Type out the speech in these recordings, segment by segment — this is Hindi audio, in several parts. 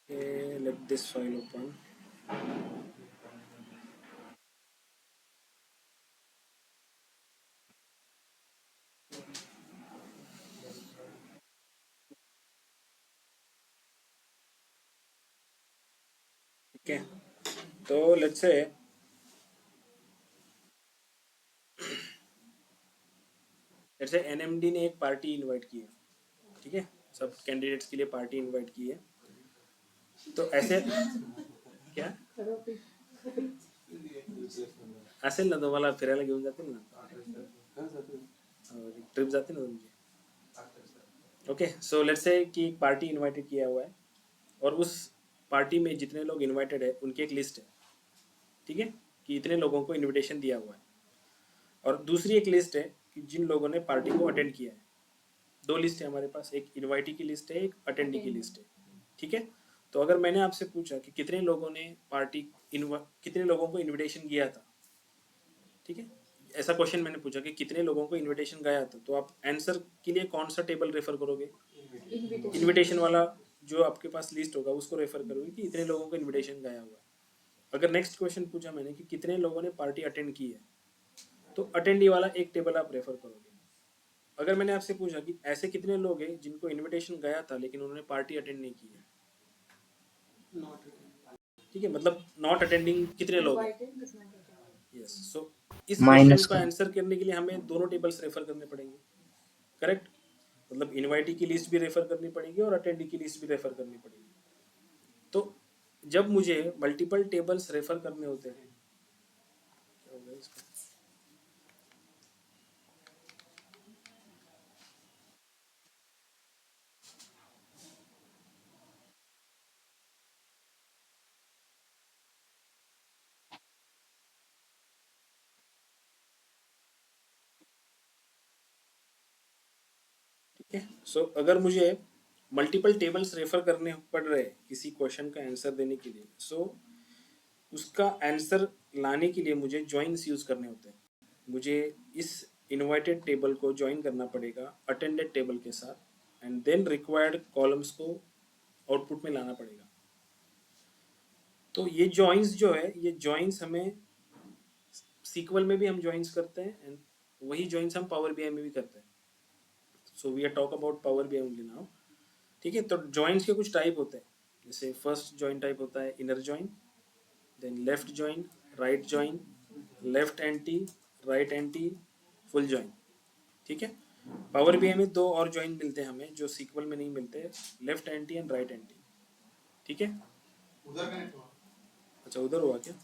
Okay, let this file open. Okay, तो लेट्स से एनएमडी ने एक पार्टी इनवाइट की है, ठीक है, सब कैंडिडेट्स के लिए पार्टी इनवाइट की है। तो ऐसे क्या असेल ना तुम्हाला फिरायला घेऊन जातील ना, ट्रिप जाते ना तुमची। ओके, सो लेट्स से कि पार्टी इनवाइटेड किया हुआ है और उस पार्टी में जितने लोग इनवाइटेड है उनकी एक लिस्ट है, ठीक है, कि इतने लोगों को इनविटेशन दिया हुआ है। और दूसरी एक लिस्ट है कि जिन लोगों ने पार्टी को अटेंड किया है। दो लिस्ट है हमारे पास, एक इनवाइटी की लिस्ट है, एक अटेंडी की लिस्ट है, ठीक है। तो अगर मैंने आपसे पूछा कि कितने लोगों ने कितने लोगों को इनविटेशन किया था, ठीक है, ऐसा क्वेश्चन मैंने पूछा कि कितने लोगों को इनविटेशन गया था, तो आप आंसर के लिए कौन सा टेबल रेफर करोगे? इनविटेशन वाला जो आपके पास लिस्ट होगा उसको रेफर करोगे कि इतने लोगों को इनविटेशन गया हुआ है। अगर नेक्स्ट क्वेश्चन पूछा मैंने कि कितने लोगों ने पार्टी अटेंड की है, तो अटेंडी वाला एक टेबल आप रेफर करोगे। अगर मैंने आपसे पूछा कि ऐसे कितने लोग हैं जिनको इनविटेशन गया था लेकिन उन्होंने पार्टी अटेंड नहीं की है, ठीक है, मतलब नॉट अटेंडिंग कितने लोग हैं। यस, सो इस क्वेश्चन माइनस का का आंसर करने के लिए हमें दोनों टेबल्स रेफर करने पड़ेंगे, करेक्ट। मतलब इनवाइटी की लिस्ट भी रेफर करनी पड़ेगी और अटेंडी की लिस्ट भी रेफर करनी पड़ेगी। तो जब मुझे मल्टीपल टेबल्स रेफर करने होते हैं, क्या होगा इसका? ठीक है, सो अगर मुझे मल्टीपल टेबल्स रेफर करने पड़ रहे हैं किसी क्वेश्चन का आंसर देने के लिए, सो उसका आंसर लाने के लिए मुझे जॉइंस यूज करने होते हैं। मुझे इस इनवाइटेड टेबल को ज्वाइन करना पड़ेगा अटेंडेड टेबल के साथ एंड देन रिक्वायर्ड कॉलम्स को आउटपुट में लाना पड़ेगा। तो ये जॉइंस जो है, ये जॉइंस हमें सीक्वल में भी हम जॉइंस करते हैं एंड वही जॉइंस हम पावर बीआई में भी करते हैं। So we are talk about power BI only now, ठीक है। तो जॉइंस के कुछ टाइप होते हैं, जैसे फर्स्ट जॉइन टाइप होता है inner join, then left join, right join, left anti, right anti, full join, ठीक है। पावर बीआई में दो और जॉइन मिलते हैं हमें जो सीक्वल में नहीं मिलते, left anti and right anti, ठीक है। उधर कनेक्ट हुआ, अच्छा उधर हुआ क्या?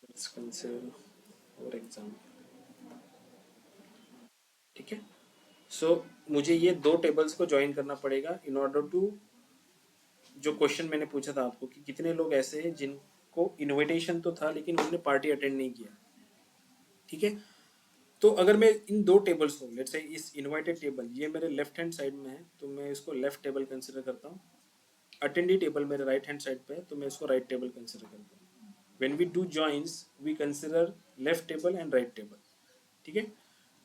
लेट्स कंसीडर फॉर एग्जांपल, ठीक है। सो मुझे ये दो टेबल्स को ज्वाइन करना पड़ेगा इन ऑर्डर टू, जो क्वेश्चन मैंने पूछा था आपको कि कितने लोग ऐसे हैं जिनको इनविटेशन तो था लेकिन उन्होंने पार्टी अटेंड नहीं किया, ठीक है। तो अगर मैं इन दो टेबल्स को, लेट्स से इस इनवाइटेड टेबल ये मेरे लेफ्ट हैंड साइड में है तो मैं इसको लेफ्ट टेबल कंसिडर करता हूँ, अटेंडी टेबल मेरे राइट हैंड साइड पे है तो मैं इसको राइट टेबल कंसिडर करता हूँ। When we do joins we consider left table and right table, ठीक है।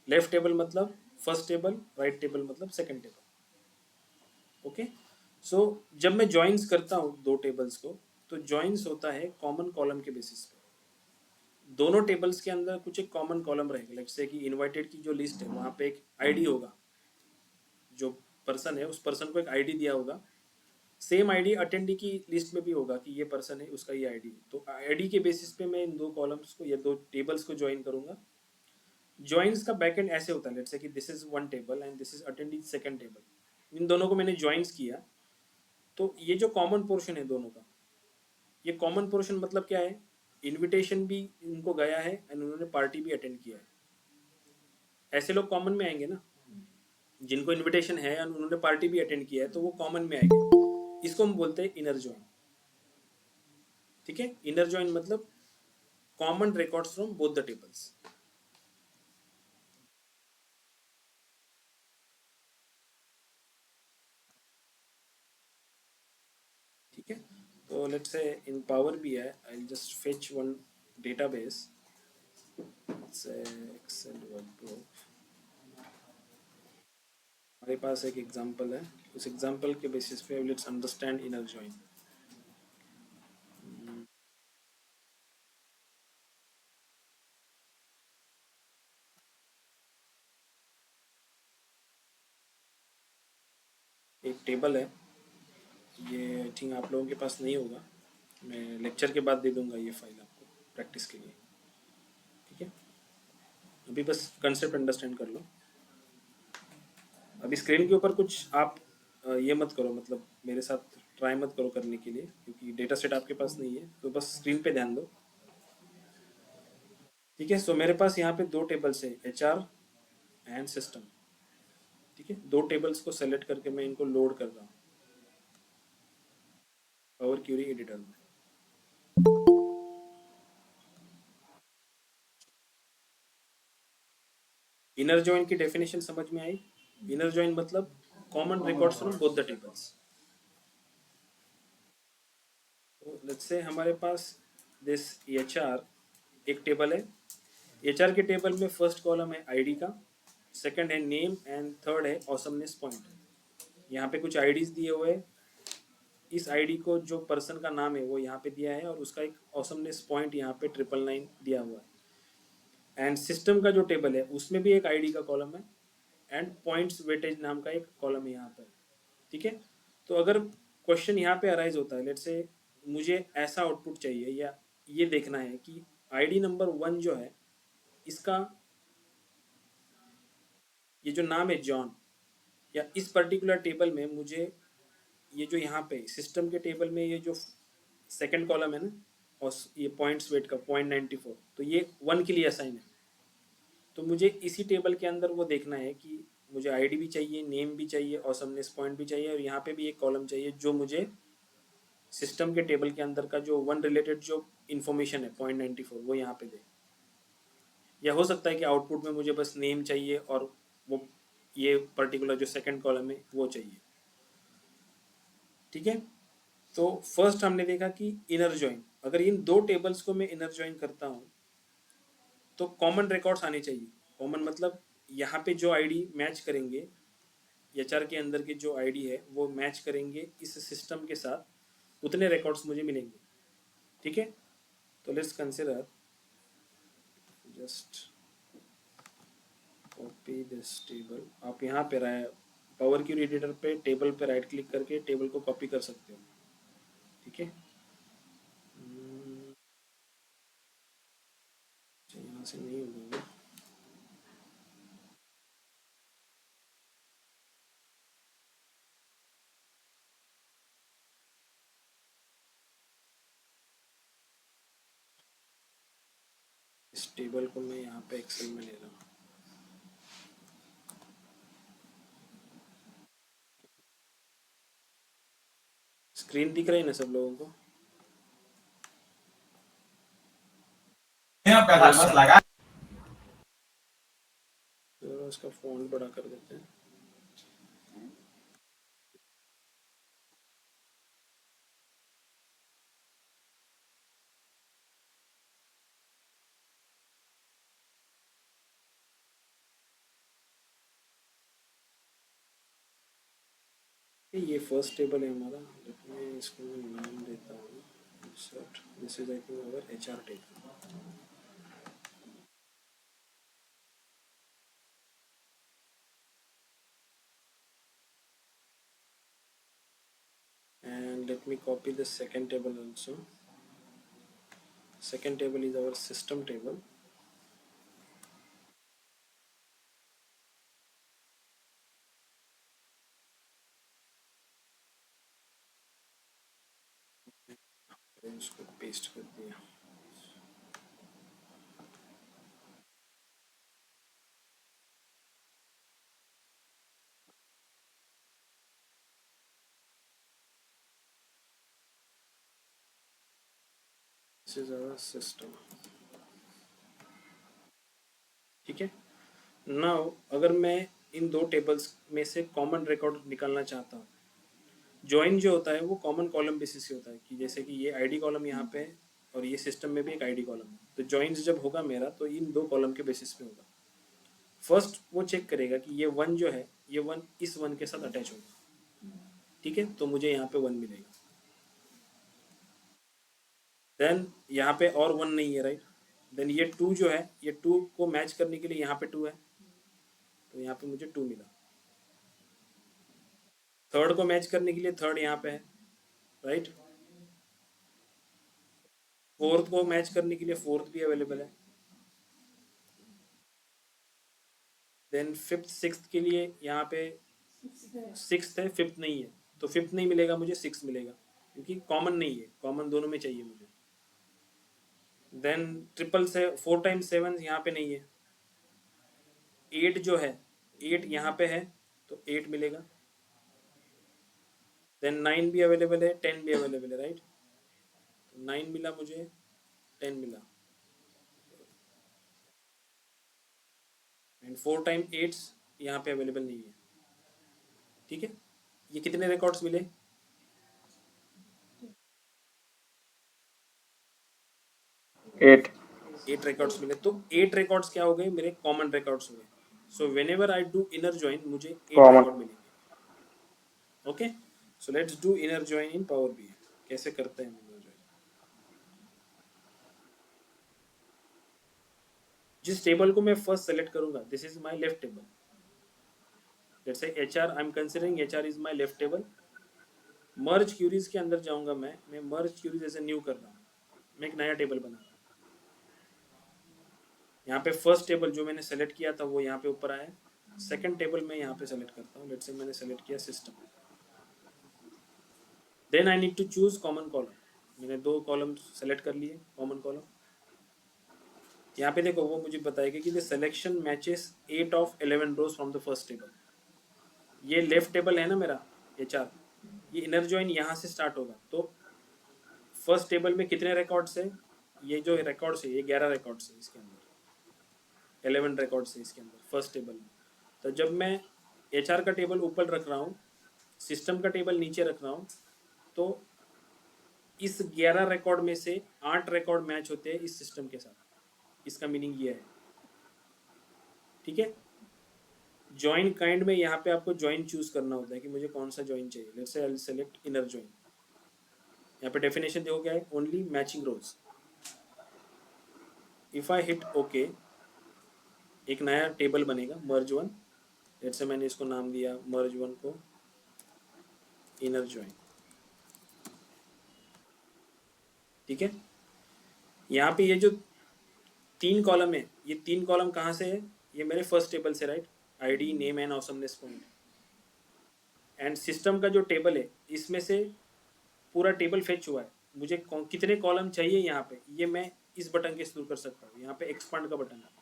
लेफ्ट टेबल मतलब फर्स्ट टेबल, राइट टेबल मतलब सेकंड टेबल, ओके। सो जब मैं जॉइंस करता हूँ दो टेबल्स को, तो जॉइंस होता है कॉमन कॉलम के बेसिस पे। दोनों टेबल्स के अंदर कुछ एक कॉमन कॉलम रहेगा, लाइक से कि इनवाइटेड की जो लिस्ट है वहाँ पे एक आईडी होगा, जो पर्सन है उस पर्सन को एक आईडी दिया होगा, सेम आईडी अटेंडी की लिस्ट में भी होगा कि ये पर्सन है उसका ये आईडी, तो आईडी के बेसिस पे मैं इन दो कॉलम्स को या दो टेबल्स को ज्वाइन करूंगा। ज्वाइंस का बैकएंड ऐसे होता है, लेट्स से कि this is one table and this is attendee second table, इन दोनों को मैंने ज्वाइंस किया, तो ये जो कॉमन पोर्शन है दोनों का, ये कॉमन पोर्शन मतलब क्या है, इनविटेशन भी इनको गया है एंड उन्होंने पार्टी भी अटेंड किया है, ऐसे लोग कॉमन में आएंगे ना, जिनको इनविटेशन है एंड उन्होंने पार्टी भी अटेंड किया है तो वो कॉमन में आएंगे, इसको हम बोलते हैं इनर ज्वाइन। ठीक है, इनर ज्वाइन मतलब common records from both the tables. ठीक है, तो let's say in power B I I just fetch one database, excel workflow. हमारे पास एक एग्जांपल है, उस एग्जांपल के बेसिस पे लेट्स अंडरस्टैंड इनर ज्वाइन। एक टेबल है, ये आई थिंक आप लोगों के पास नहीं होगा, मैं लेक्चर के बाद दे दूंगा ये फाइल आपको प्रैक्टिस के लिए। ठीक है, अभी बस कंसेप्ट अंडरस्टैंड कर लो। अभी स्क्रीन के ऊपर कुछ आप ये मत करो, मतलब मेरे साथ ट्राई मत करो करने के लिए, क्योंकि डेटा सेट आपके पास नहीं है, तो बस स्क्रीन पे ध्यान दो। ठीक है, सो मेरे पास यहाँ पे दो टेबल्स है, HR एंड सिस्टम। ठीक है, दो टेबल्स को सेलेक्ट करके मैं इनको लोड कर रहा हूँ पावर क्यूरी एडिटर में। इनर जॉइन की डेफिनेशन समझ में आई? इनर जॉइन मतलब common records from both the tables. तो लेट्स से हमारे पास दिस HR एक टेबल है, HR के टेबल में फर्स्ट कॉलम है आईडी का, सेकंड है नेम एंड थर्ड है ऑसमनेस पॉइंट। यहाँ पे कुछ आईडीज दिए हुए हैं, इस आईडी को जो पर्सन का नाम है वो यहाँ पे दिया है और उसका एक ऑसमनेस पॉइंट यहाँ पे 999 दिया हुआ है। एंड सिस्टम का जो टेबल है उसमें भी एक आईडी का कॉलम है एंड पॉइंट्स वेटेज नाम का एक कॉलम है यहाँ पर। ठीक है, तो अगर क्वेश्चन यहाँ पे अराइज होता है, लेट्स से मुझे ऐसा आउटपुट चाहिए या ये देखना है कि आईडी नंबर 1 जो है इसका ये जो नाम है जॉन, या इस पर्टिकुलर टेबल में मुझे ये जो यहाँ पे सिस्टम के टेबल में ये जो सेकंड कॉलम है ना, और ये पॉइंट्स वेट का 0.94, तो ये 1 के लिए असाइन है, तो मुझे इसी टेबल के अंदर वो देखना है कि मुझे आईडी भी चाहिए, नेम भी चाहिए, ऑसमनेस पॉइंट भी चाहिए, और यहाँ पे भी एक कॉलम चाहिए जो मुझे सिस्टम के टेबल के अंदर का जो 1 रिलेटेड जो इन्फॉर्मेशन है 0.94 वो यहाँ पे दे। या हो सकता है कि आउटपुट में मुझे बस नेम चाहिए और वो ये पर्टिकुलर जो सेकंड कॉलम है वो चाहिए। ठीक है, तो फर्स्ट हमने देखा कि इनर ज्वाइन, अगर इन दो टेबल्स को मैं इनर ज्वाइन करता हूँ तो कॉमन रिकॉर्ड्स आने चाहिए। कॉमन मतलब यहाँ पे जो आईडी मैच करेंगे, HR के अंदर की जो आईडी है वो मैच करेंगे इस सिस्टम के साथ, उतने रिकॉर्ड्स मुझे मिलेंगे। ठीक है, तो let's consider just copy this table. आप यहाँ पे पावर क्यूरी एडिटर पे टेबल पे राइट क्लिक करके टेबल को कॉपी कर सकते हो। ठीक है, यहाँ से नहीं होगा, इस टेबल को मैं यहाँ पे एक्सेल में ले रहा हूँ। स्क्रीन दिख रही है ना सब लोगों को? तो इसका फॉन्ट बड़ा कर देते हैं। ये फर्स्ट टेबल है हमारा, मैं इसको नाम देता हूँ insert, this is I think our HR table. let me copy the second table also. Second table is our system table. इसको पेस्ट कर दिया. This is our system. ठीक है. नाउ अगर मैं इन दो टेबल्स में से कॉमन रिकॉर्ड निकालना चाहता हूँ, ज्वाइन जो होता है वो कॉमन कॉलम बेसिस से होता है कि जैसे कि ये आईडी कॉलम यहाँ पे है और ये सिस्टम में भी एक आईडी कॉलम है, तो ज्वाइंस जब होगा मेरा तो इन दो कॉलम के बेसिस पे होगा. फर्स्ट वो चेक करेगा कि ये वन जो है ये वन इस वन के साथ अटैच होगा. ठीक है, तो मुझे यहाँ पे वन मिलेगा. देन यहाँ पे और वन नहीं है, राइट. देन ये टू जो है ये टू को मैच करने के लिए यहाँ पे टू है, तो यहाँ पे मुझे टू मिला. थर्ड को मैच करने के लिए थर्ड यहाँ पे है, राइट. फोर्थ को मैच करने के लिए फोर्थ भी अवेलेबल है. देन फिफ्थ सिक्स्थ के लिए यहाँ पे सिक्स्थ है, फिफ्थ नहीं है, तो फिफ्थ नहीं मिलेगा मुझे, सिक्स मिलेगा क्योंकि कॉमन नहीं है, कॉमन दोनों में चाहिए मुझे. देन ट्रिपल से 4 टाइम्स 7 यहाँ पे नहीं है. 8 जो है 8 यहाँ पे है, तो 8 मिलेगा. देन 9 भी अवेलेबल है, 10 भी अवेलेबल है, राइट. 9 मिला मुझे, 10 मिला. एंड 4 टाइम 8 यहाँ पे अवेलेबल नहीं है. ठीक है, ये कितने रिकॉर्ड्स मिले? 8 रिकॉर्ड्स मिले. तो 8 रिकॉर्ड्स क्या हो गए मेरे? कॉमन रिकॉर्ड्स हो गए. So when ever I do inner join मुझे 8 रिकॉर्ड मिलेंगे. Okay, so let's do inner join in power BI. कैसे करते हैं इनर ज्वाइन? जिस टेबल को मैं फर्स्ट सेलेक्ट करूंगा, this is my left table. Let's say HR, I am considering HR is my left table. Merge queries के अंदर जाऊंगा मैं मर्ज क्यूरीज ऐसे न्यू कर रहा हूँ, मैं एक नया टेबल बना रहा हूँ. यहाँ पे फर्स्ट टेबल जो मैंने सेलेक्ट किया था वो यहाँ पे ऊपर आया. सेकंड टेबल मैं यहाँ पे सेलेक्ट करता हूँ. लेट्स से मैंने सेलेक्ट किया system. Then I need to choose common column. मैंने दो कॉलम सेलेक्ट कर लिए, कॉमन कॉलम. यहाँ पे देखो वो मुझे बताएगा कि the selection matches 8 of 11 rows from the first table. ये लेफ्ट टेबल है ना मेरा HR, ये इनर ज्वाइन यहाँ से स्टार्ट होगा. तो फर्स्ट टेबल में कितने रिकॉर्ड्स है? ये जो रिकॉर्ड्स है ये 11 रिकॉर्ड्स है इसके अंदर, 11 रिकॉर्ड्स है इसके अंदर फर्स्ट टेबल में. तो जब मैं HR का टेबल ऊपर रख रहा हूँ, सिस्टम का टेबल नीचे रख रहा हूँ, तो इस 11 रिकॉर्ड में से 8 रिकॉर्ड मैच होते हैं इस सिस्टम के साथ. इसका मीनिंग ये है. ठीक है, ज्वाइन काइंड में यहाँ पे आपको ज्वाइन चूज करना होता है कि मुझे कौन सा ज्वाइन चाहिए. Let's say I will select inner join. यहाँ पे डेफिनेशन देखो क्या है, only matching rose. If I hit okay, एक नया टेबल बनेगा मर्ज वन. लेट्स से मैंने इसको नाम दिया मर्ज वन को इनर ज्वाइन. ठीक है, यहाँ पे ये जो 3 कॉलम है, ये 3 कॉलम कहाँ से है? ये मेरे फर्स्ट टेबल से, right. ID, name and awesomeness point. And system का जो टेबल है इसमें से पूरा टेबल फेच हुआ है. मुझे कितने कॉलम चाहिए यहाँ पे, ये मैं इस बटन के थ्रू कर सकता हूँ. यहाँ पे एक्सपांड का बटन है,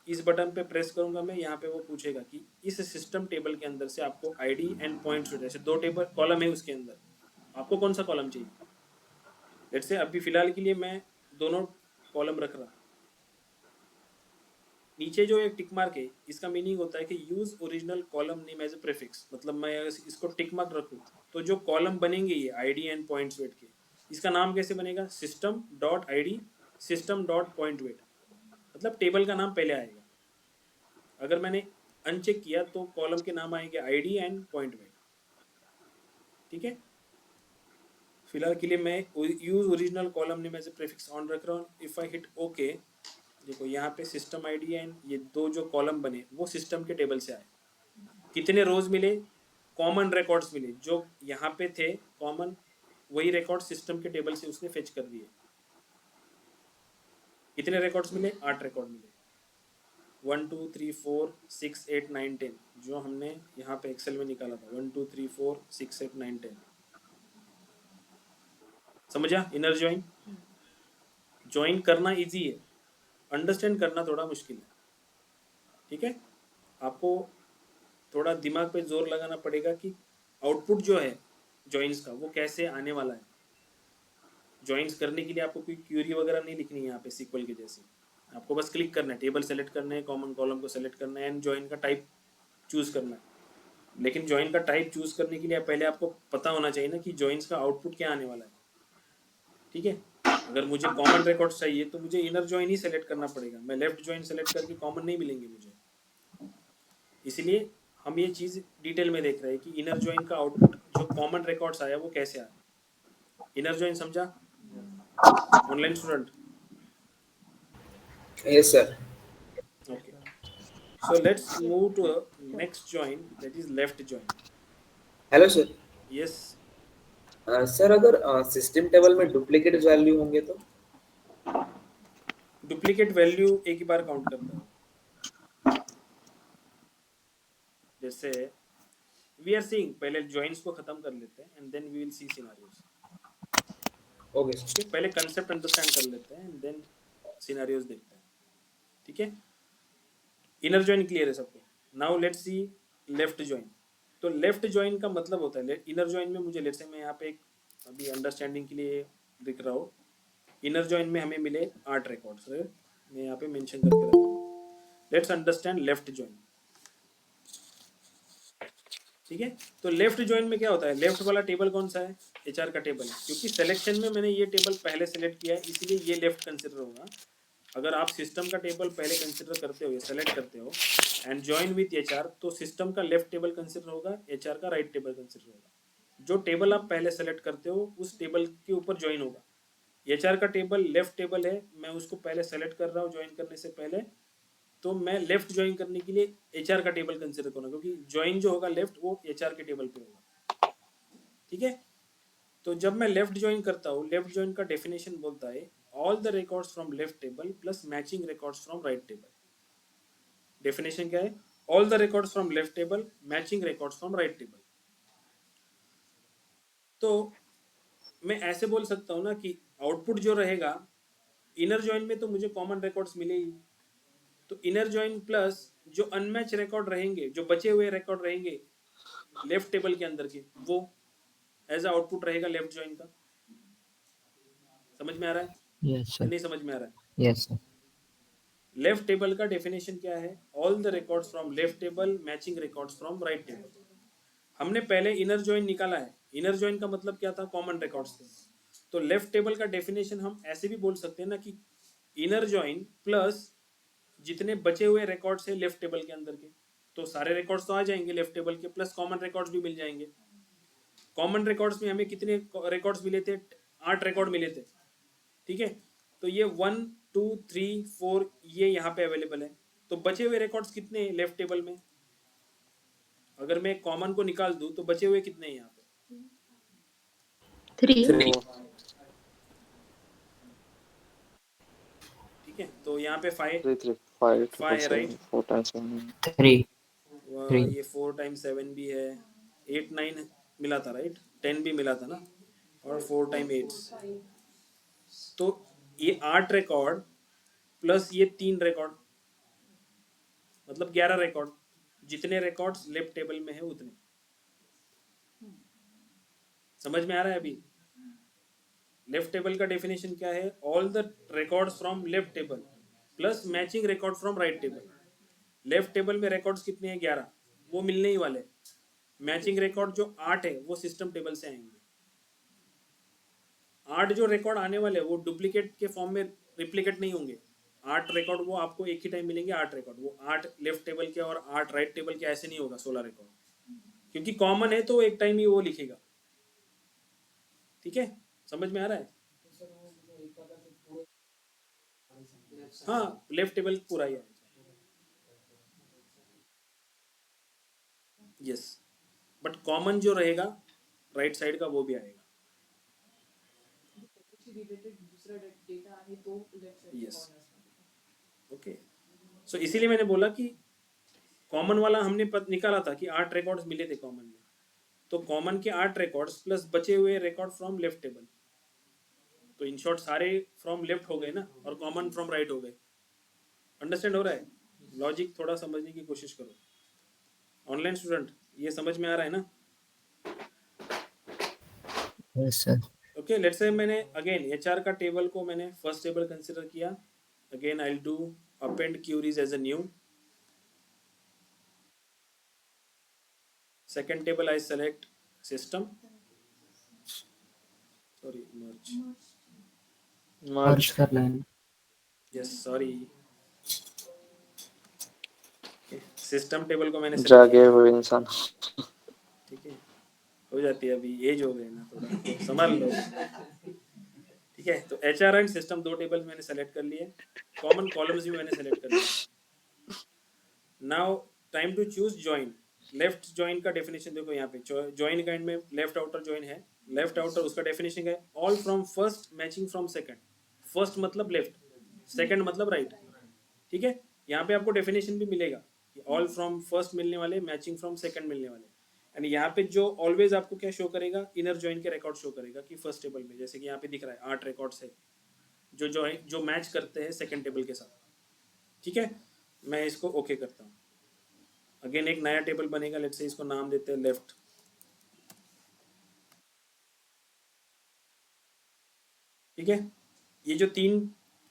इस बटन पे प्रेस करूंगा मैं. यहाँ पे वो पूछेगा कि इस सिस्टम टेबल के अंदर से आपको आईडी एंड पॉइंट्स, जैसे 2 टेबल कॉलम है उसके अंदर, आपको कौन सा कॉलम चाहिए. लेट्स से अभी फिलहाल के लिए मैं दोनों कॉलम रख रहा. नीचे जो एक टिक मार्क है इसका मीनिंग होता है कि use original column name as a prefix. मतलब मैं इसको टिक मार्क रखूँ तो जो कॉलम बनेंगे ये आईडी एंड पॉइंट्स वेट के, इसका नाम कैसे बनेगा? System dot ID system dot point weight. मतलब टेबल का नाम पहले आएगा. अगर मैंने अनचेक किया तो कॉलम के नाम आएंगे आईडी एंड पॉइंट वेट. ठीक है, फिलहाल के लिए मैं use original column name as a prefix on रख रहा हूँ. इफ आई हिट ओके, देखो यहाँ पे सिस्टम आईडी एंड ये दो जो कॉलम बने वो सिस्टम के टेबल से आए. कितने रोज मिले? कॉमन रिकॉर्ड्स मिले जो यहाँ पे थे कॉमन. वही रिकॉर्ड सिस्टम के टेबल से उसने फेच कर दिए। कितने रिकॉर्ड्स मिले? 8 रिकॉर्ड मिले। 1 2 3 4 6 8 9 10 जो हमने यहाँ पे एक्सेल में निकाला था। 1 2 3 4 6 8 9 10। समझा? Inner join. ज्वाइन करना इजी है, अंडरस्टैंड करना थोड़ा मुश्किल है। ठीक है, आपको थोड़ा दिमाग पे जोर लगाना पड़ेगा कि आउटपुट जो है ज्वाइंस का वो कैसे आने वाला है। ज्वाइंस करने के लिए आपको कोई क्यूरी वगैरह नहीं लिखनी है यहाँ पे सीक्वल के जैसे। आपको बस क्लिक करना है, टेबल सेलेक्ट करना है, कॉमन कॉलम को सेलेक्ट करना है एंड ज्वाइन का टाइप चूज करना है। लेकिन ज्वाइन का टाइप चूज करने के लिए पहले आपको पता होना चाहिए ना कि ज्वाइंस का आउटपुट क्या आने वाला है। ठीक है, अगर मुझे कॉमन रिकॉर्ड चाहिए तो मुझे इनर ज्वाइन ही सेलेक्ट करना पड़ेगा। मैं लेफ्ट ज्वाइन सेलेक्ट करके कॉमन नहीं मिलेंगे मुझे। इसलिए हम ये चीज़ डिटेल में देख रहे हैं कि इनर ज्वाइन का आउटपुट जो कॉमन रिकॉर्ड्स आया वो कैसे आया। इनर ज्वाइन समझा online student? Yes, sir. Okay, so let's move to a next join, that is left join. Hello, sir. Yes, sir अगर सिस्टम टेबल में डुप्लीकेट वैल्यू होंगे तो? डुप्लीकेट वैल्यू एक ही बार काउंट करता है। जैसे वी आर सीइंग, पहले जॉइंट्स को खत्म कर लेते हैं and then we will see scenarios. Okay okay, पहले कंसेप्ट अंडरस्टैंड कर लेते हैं एंड देन सिनेरियोज देखते हैं। ठीक है, इनर जॉइन क्लियर है सबको? Now let's see left join. तो लेफ्ट जॉइन का मतलब होता है, इनर जॉइन में मुझे लेट्स से मैं यहाँ पे एक अभी अंडरस्टैंडिंग के लिए दिख रहा हूँ। इनर जॉइन में हमें मिले 8 रिकॉर्ड्स, मैं यहाँ पे मेंशन करके रखता हूँ। Let's understand left join. ठीक है, तो लेफ्ट जॉइन में क्या होता है? लेफ्ट वाला टेबल कौन सा है? एचआर का टेबल है, क्योंकि सिलेक्शन में मैंने ये टेबल पहले सेलेक्ट किया है इसलिए ये लेफ्ट कंसिडर होगा। अगर आप सिस्टम का टेबल पहले कंसिडर करते हो या सेलेक्ट करते हो एंड ज्वाइन विथ एचआर, तो सिस्टम का लेफ्ट टेबल कंसिडर होगा, एचआर का राइट टेबल कंसिडर होगा। जो टेबल आप पहले सेलेक्ट करते हो उस टेबल के ऊपर ज्वाइन होगा। एचआर का टेबल लेफ्ट टेबल है, मैं उसको पहले सेलेक्ट कर रहा हूँ ज्वाइन करने से पहले, तो मैं लेफ्ट ज्वाइन करने के लिए एचआर का टेबल कंसिडर करूंगा, क्योंकि ज्वाइन जो होगा लेफ्ट वो एचआर के टेबल पे होगा। ठीक है, तो जब मैं लेफ्ट ज्वाइन करता हूँ, लेफ्ट ज्वाइन का डेफिनेशन बोलता है all the records from left table plus matching records from right table. Definition क्या है? All the records from left table matching records from right table. तो मैं ऐसे बोल सकता हूँ ना कि आउटपुट जो रहेगा इनर ज्वाइन में तो मुझे कॉमन रिकॉर्ड्स मिले ही, तो इनर ज्वाइन प्लस जो अनमैच रिकॉर्ड रहेंगे, जो बचे हुए रिकॉर्ड रहेंगे लेफ्ट टेबल के अंदर के, वो एज अ आउटपुट रहेगा लेफ्ट ज्वाइन का। समझ में आ रहा है Yes, या sir. नहीं समझ में आ रहा है? Yes, sir. लेफ्ट टेबल का डेफिनेशन क्या है? All the records from left table matching records from right table. हमने पहले इनर ज्वाइन निकाला है। इनर ज्वाइन का मतलब क्या था? कॉमन रिकॉर्ड्स थे। तो लेफ्ट टेबल का डेफिनेशन हम ऐसे भी बोल सकते हैं ना कि इनर ज्वाइन प्लस जितने बचे हुए रिकॉर्ड्स है लेफ्ट टेबल के अंदर के, तो सारे रिकॉर्ड्स तो आ जाएंगे लेफ्ट टेबल के, प्लस कॉमन रिकॉर्ड्स भी मिल जाएंगे। कॉमन रिकॉर्ड्स में हमें कितने रिकॉर्ड्स मिले थे? 8 रिकॉर्ड मिले थे। ठीक है, तो ये 1 2 3 4 ये यहाँ पे अवेलेबल है। तो बचे हुए रिकॉर्ड्स कितने हैं लेफ्ट टेबल में? अगर मैं कॉमन को निकाल दूं तो बचे हुए कितने हैं यहाँ पे? 3 ठीक है, तो यहाँ पे 5 3 3 5 5 है 7 राइट। 4 times 1 3. ये 4 टाइम्स 7 भी है, 8 9 मिला था राइट, 10 भी मिला था ना, और 4 टाइम 8, तो ये 8 रिकॉर्ड प्लस ये 3 रिकॉर्ड, मतलब 11 रिकॉर्ड। जितने रिकॉर्ड्स लेफ्ट टेबल में है उतने। समझ में आ रहा है अभी? लेफ्ट टेबल का डेफिनेशन क्या है? All the records from left table plus matching record from right table. Left table में रिकॉर्ड्स कितने हैं? 11, वो मिलने ही वाले। मैचिंग रिकॉर्ड जो 8 है वो सिस्टम टेबल से आएंगे। 8 जो रिकॉर्ड आने वाले वो डुप्लीकेट के फॉर्म में रिप्लीकेट नहीं होंगे। 8 रिकॉर्ड वो आपको एक ही टाइम मिलेंगे। 8 रिकॉर्ड, वो 8 लेफ्ट टेबल के और 8 राइट टेबल के ऐसे नहीं होगा 16 रिकॉर्ड, क्योंकि कॉमन है तो एक टाइम ही वो लिखेगा। ठीक है, समझ में आ रहा है? हाँ, लेफ्ट टेबल पूरा ही आएगा। यस, बट कॉमन जो रहेगा राइट साइड का वो भी आएगा। रिलेटेड दूसरा डेटा आहे तो left side Yes. Corners okay, so इसीलिए मैंने बोला कि कॉमन वाला हमने निकाला था कि 8 रिकॉर्ड्स मिले थे कॉमन में, तो कॉमन के 8 रिकॉर्ड्स प्लस बचे हुए रिकॉर्ड फ्रॉम लेफ्ट टेबल, तो इन शॉर्ट सारे फ्रॉम लेफ्ट हो गए ना, और कॉमन फ्रॉम राइट हो गए। अंडरस्टैंड हो रहा है? लॉजिक थोड़ा समझने की कोशिश करो। ऑनलाइन स्टूडेंट, ये समझ में आ रहा है ना? Yes sir. Okay, let's say मैंने अगेन एचआर का टेबल को मैंने फर्स्ट टेबल कंसीडर किया। Again I will do append queries as a new. Second table I select system, sorry merge, merge कर लेना। यस सॉरी, सिस्टम टेबल को मैंने select जागे किया। हुए इंसान। ठीक है, हो जाती है, अभी एज हो गए ना थोड़ा, तो संभाल लो। ठीक है, तो एच आर एंड सिस्टम दो टेबल मैंने सेलेक्ट कर लिए, कॉमन कॉलम्स भी मैंने सेलेक्ट कर लिए। Now time to choose join. Left join का डेफिनेशन देखो यहाँ पे, जॉइन काइंड में लेफ्ट आउटर जॉइन है। लेफ्ट आउटर उसका डेफिनेशन है all from first matching from second. First मतलब लेफ्ट, सेकंड मतलब राइट। ठीक है, यहाँ पे आपको डेफिनेशन भी मिलेगा कि ऑल फ्रॉम फर्स्ट मिलने वाले, मैचिंग फ्रॉम सेकंड मिलने वाले। एंड यहाँ पे जो ऑलवेज आपको क्या शो करेगा, इनर जॉइन के रिकॉर्ड शो करेगा कि फर्स्ट टेबल में, जैसे कि यहाँ पे दिख रहा है 8 रिकॉर्ड्स है जो जॉइन जो मैच करते हैं सेकंड टेबल के साथ। ठीक है, मैं इसको ओके करता हूँ। अगेन एक नया टेबल बनेगा, लेट्स से इसको नाम देते हैं लेफ्ट। ठीक है, ये जो 3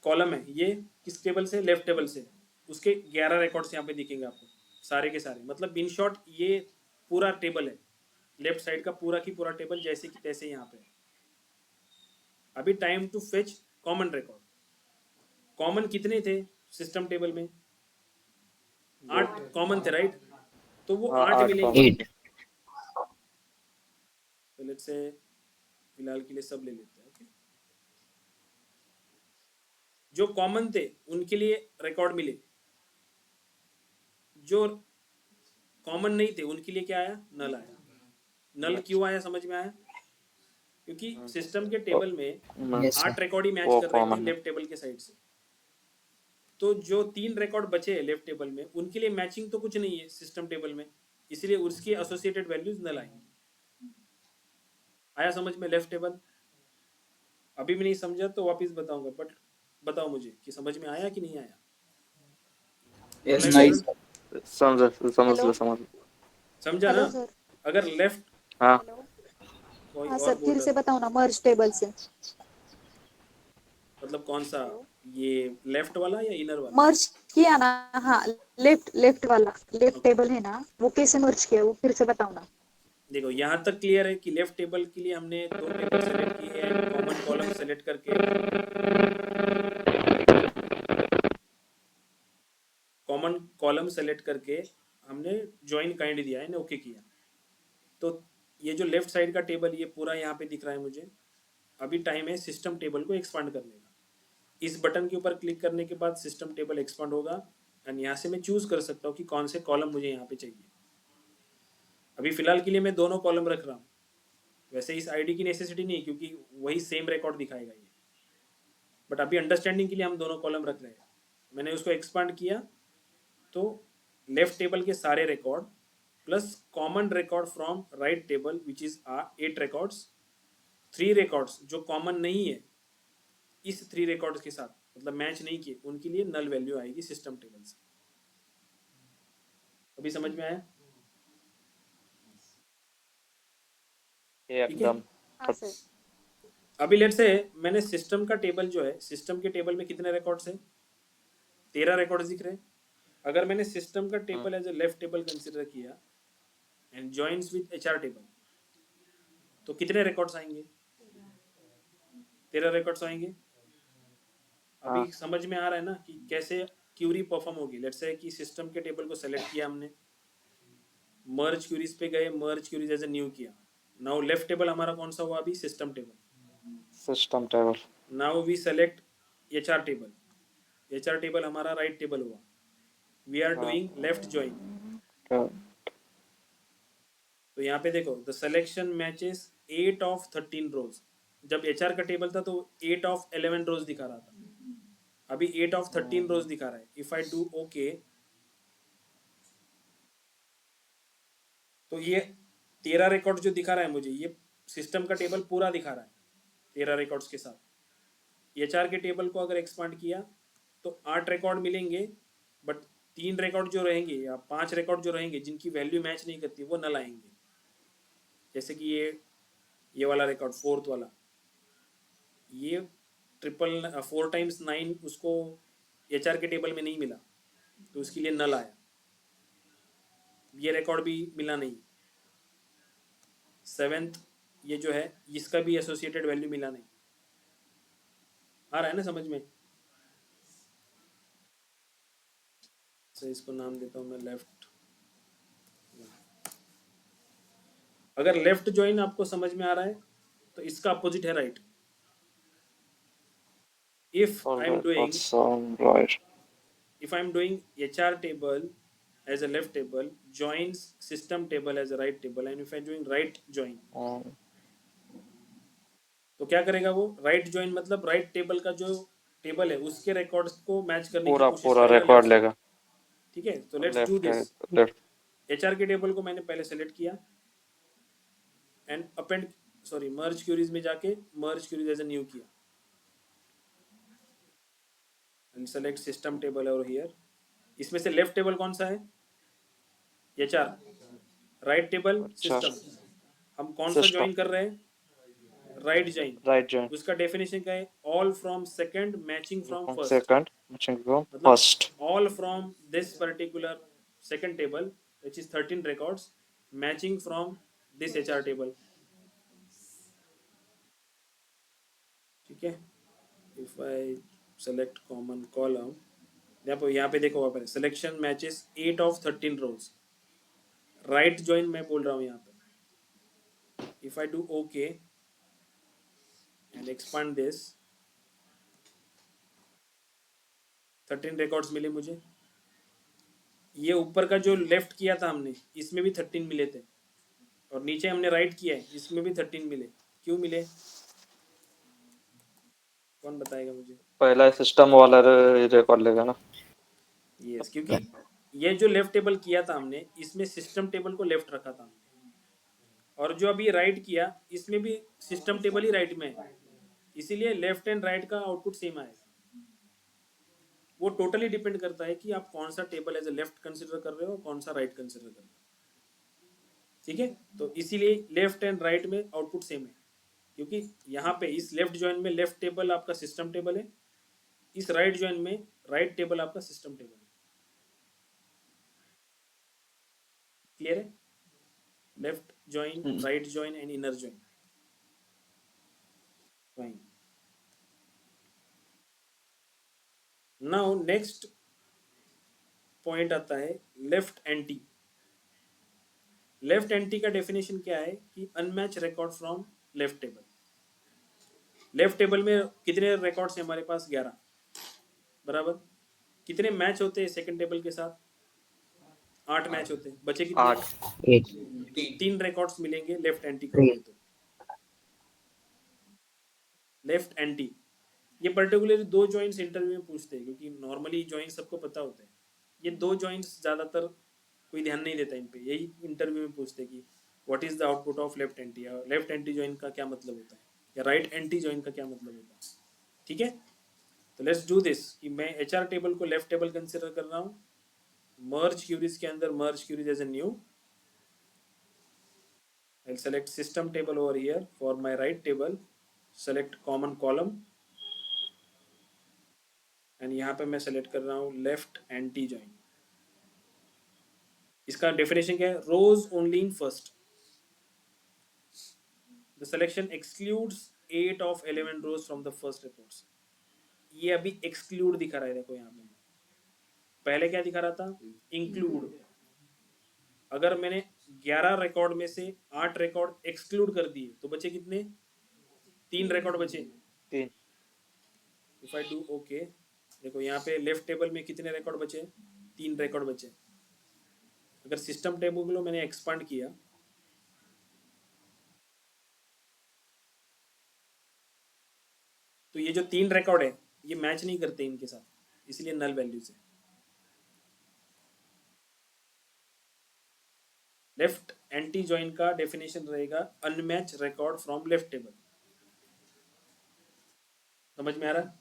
कॉलम है ये किस टेबल से, लेफ्ट टेबल से। उसके 11 रिकॉर्ड्स यहाँ पे दिखेंगे आपको, सारे के सारे, मतलब इन शॉर्ट ये पूरा टेबल है, लेफ्ट साइड का पूरा की पूरा टेबल जैसे कि तैसे यहाँ पे। अभी time to fetch common record. Common कितने थे सिस्टम टेबल में? 8 कॉमन थे, राइट? तो वो 8 8 मिलेंगे। 8। तो लेट्स से फिलहाल के लिए सब ले लेते हैं। ओके, जो कॉमन थे उनके लिए रिकॉर्ड मिले, जो कॉमन नहीं थे उनके लिए क्या आया, नल आया। नल क्यों आया समझ में आया? क्योंकि सिस्टम के टेबल में यस 8 सर। रिकॉर्ड ही मैच वो कर रहे थे common है। लेफ्ट टेबल के साइड से। तो जो 3 रिकॉर्ड बचे हैं लेफ्ट टेबल में, उनके लिए मैचिंग तो कुछ नहीं है सिस्टम टेबल में, इसलिए उसकी एसोसिएटेड वैल्यूज नल आएंगी। आया समझ में लेफ्ट टेबल? अभी भी नहीं समझा तो वापस बताऊंगा, बट बताओ मुझे कि समझ में आया कि नहीं आया। Yes Online sir. student, समझ लो। समझा ना? Hello sir. अगर लेफ्ट, हाँ, हेलो। कोई हाँ और सर, बोल फिर रहा से था, बताओ ना, मर्ज टेबल से। मतलब कौन सा, हेलो। ये लेफ्ट वाला या इनर वाला? मर्ज किया ना? हाँ, लेफ्ट वाला, लेफ्ट Okay. टेबल है ना, वो कैसे मर्ज किया वो फिर से बताओ ना। देखो यहाँ तक क्लियर है कि लेफ्ट टेबल के लिए हमने 2 टेबल सेलेक्ट किए हैं, कॉमन कॉलम सेलेक्ट करके, कॉमन कॉलम सेलेक्ट करके हमने ज्वाइन काइंड दिया है ना, ओके किया। तो ये जो लेफ्ट साइड का टेबल ये पूरा यहाँ पे दिख रहा है मुझे। अभी टाइम है सिस्टम टेबल को एक्सपांड करने का। इस बटन के ऊपर क्लिक करने के बाद सिस्टम टेबल एक्सपांड होगा, एंड यहाँ से मैं चूज कर सकता हूँ कि कौन से कॉलम मुझे यहाँ पे चाहिए। अभी फिलहाल के लिए मैं दोनों कॉलम रख रहा हूँ। वैसे इस आईडी की नेसेसिटी नहीं, क्योंकि वही सेम रिकॉर्ड दिखाएगा ये, बट अभी अंडरस्टैंडिंग के लिए हम दोनों कॉलम रख रहे हैं। मैंने उसको एक्सपांड किया तो लेफ्ट टेबल के सारे record plus common record from right table which is 8 records, 3 records जो कॉमन नहीं है इस 3 रिकॉर्ड्स के साथ, मतलब मैच नहीं किए, उनके लिए नल वैल्यू आएगी सिस्टम टेबल से। अभी समझ में आया? ठीक है, एकदम। हाँ सर। अभी लेट से मैंने सिस्टम का टेबल जो है, सिस्टम के टेबल में कितने रिकॉर्ड्स हैं? 13 रिकॉर्ड्स दिख रहे हैं। अगर मैंने सिस्टम का table as a left table consider किया and joins with HR table, तो कितने रिकॉर्ड्स आएंगे? 13 रिकॉर्ड्स आएंगे। अभी हाँ। समझ में आ रहा है ना कि कैसे क्यूरी परफॉर्म होगी। लेट्स से कि सिस्टम के टेबल को सेलेक्ट किया हमने, मर्ज क्यूरीज पे गए, merge queries as a new किया। नाउ लेफ्ट टेबल हमारा कौन सा हुआ? अभी system table. System table. Now we select HR table. HR table हमारा राइट टेबल हुआ। We are doing left join. तो यहाँ पे देखो, the selection matches 8 of 13 rows, जब एचआर का टेबल था तो 8 ऑफ 11 रोज दिखा रहा था, अभी 8 ऑफ 13 रोज दिखा रहा है. इफ आई डू ओके तो ये 13 रिकॉर्ड जो दिखा रहा है मुझे, ये सिस्टम का टेबल पूरा दिखा रहा है 13 रिकॉर्ड्स के साथ. एचआर के टेबल को अगर एक्सपांड किया तो 8 रिकॉर्ड मिलेंगे, बट 3 रिकॉर्ड जो रहेंगे या 5 रिकॉर्ड जो रहेंगे जिनकी वैल्यू मैच नहीं करती वो नल आएंगे. जैसे कि ये वाला रिकॉर्ड 4th वाला, ये 4 टाइम्स 9 उसको एचआर के टेबल में नहीं मिला तो उसके लिए नल आया. ये रिकॉर्ड भी मिला नहीं. 7th ये जो है इसका भी एसोसिएटेड वैल्यू मिला नहीं. आ रहा है ना समझ में? तो इसको नाम देता हूं मैं लेफ्ट. अगर लेफ्ट ज्वाइन आपको समझ में आ रहा है तो इसका अपोजिट है right. If All I am right, doing that sound right. if I'm doing HR table as a left table, joins system table as a right table, and if I'm doing right join, तो क्या करेगा वो? राइट join मतलब राइट टेबल का जो टेबल है उसके रिकॉर्ड्स को मैच करने की पूरा कोशिश पूरा करेगा रिकॉर्ड left से. लेगा. ठीक है, तो लेट्स डू लेफ्ट है, दिस. लेफ्ट. HR के टेबल को मैंने पहले सेलेक्ट किया एंड अपेंड मर्ज क्यूरीज में जाके मर्ज क्यूरीज एज ए न्यू किया एंड सेलेक्ट सिस्टम टेबल और हियर. इसमें से लेफ्ट टेबल कौन सा है? HR. राइट टेबल अच्छा. सिस्टम. हम कौन सा System. ज्वाइन कर रहे हैं? Right join. Right join. उसका डेफिनेशन क्या है? All from second matching from From first. second, matching from मतलब first. All from this particular second table which is 13 records matching from this HR table. ठीक है. If I select common column, यहाँ पे देखो वहाँ पे selection matches 8 of 13 rows. Right join मैं बोल रहा हूँ यहाँ पे. If I do okay and expand this, 13 records मिले मुझे. ये ऊपर का जो लेफ्ट किया था हमने इसमें भी 13 मिले थे और नीचे हमने राइट किया है इसमें भी 13 मिले. क्यों मिले? कौन बताएगा मुझे? पहला सिस्टम वाला रिकॉर्ड लेगा ना. यस, क्योंकि ये जो लेफ्ट टेबल किया था हमने इसमें सिस्टम टेबल को लेफ्ट रखा था हमने, और जो अभी राइट किया इसमें भी सिस्टम टेबल ही राइट में है, इसीलिए लेफ्ट एंड राइट का आउटपुट सेम आएगा. वो टोटली डिपेंड करता है कि आप कौन सा table as a left consider कर रहे हो, कौन सा राइट कंसिडर कर रहे हो. ठीक है, तो इसीलिए लेफ्ट एंड राइट में आउटपुट सेम है, क्योंकि यहाँ पे इस लेफ्ट ज्वाइन में लेफ्ट टेबल आपका सिस्टम टेबल है, इस राइट ज्वाइन में राइट टेबल आपका सिस्टम टेबल है. क्लियर है? Left join, right join and inner join. Fine. Now next point आता है लेफ्ट एंटी. लेफ्ट एंटी का डेफिनेशन क्या है कि unmatch record from left table. Left table में कितने रिकॉर्ड्स हैं हमारे पास? 11 बराबर. कितने मैच होते हैं सेकंड टेबल के साथ? 8 मैच होते हैं. बचे कितने? 8. 3 रिकॉर्ड्स मिलेंगे लेफ्ट एंटी करोगे तो. लेफ्ट एंटी ये पर्टिकुलरली 2 जॉइंट्स इंटरव्यू में पूछते हैं, क्योंकि नॉर्मली जॉइंट सबको पता होते हैं. ये 2 जॉइंट्स ज्यादातर कोई ध्यान नहीं देता इन पे. यही इंटरव्यू में पूछते हैं कि what is the output of left anti, या लेफ्ट एंटी जॉइंट का क्या मतलब होता है, या राइट एंटी जॉइंट का क्या मतलब होता है. ठीक है, तो लेट्स डू दिस कि मैं एचआर टेबल को लेफ्ट टेबल कंसिडर कर रहा हूँ. मर्ज क्यूरीज के अंदर merge queries as a new. I'll select system table over here. For my right table, select common column, and यहाँ पे मैं select कर रहा हूँ left anti join. इसका definition क्या है? Rows only in first. The selection excludes 8 of 11 rows from the first records. ये अभी exclude दिखा रहा है, देखो यहाँ पे. पहले क्या दिखा रहा था? Include. अगर मैंने 11 रिकॉर्ड में से 8 रिकॉर्ड एक्सक्लूड कर दिए तो बचे कितने? 3 रिकॉर्ड बचे. 3. इफ आई डू ओके, देखो यहाँ पे लेफ्ट टेबल में कितने रिकॉर्ड बचे? 3 रिकॉर्ड बचे. अगर सिस्टम टेबल को मैंने एक्सपांड किया तो ये जो 3 रिकॉर्ड है ये मैच नहीं करते इनके साथ, इसलिए नल वैल्यूज है। लेफ्ट एंटी जॉइन का डेफिनेशन रहेगा unmatch record from left table. समझ में आ रहा?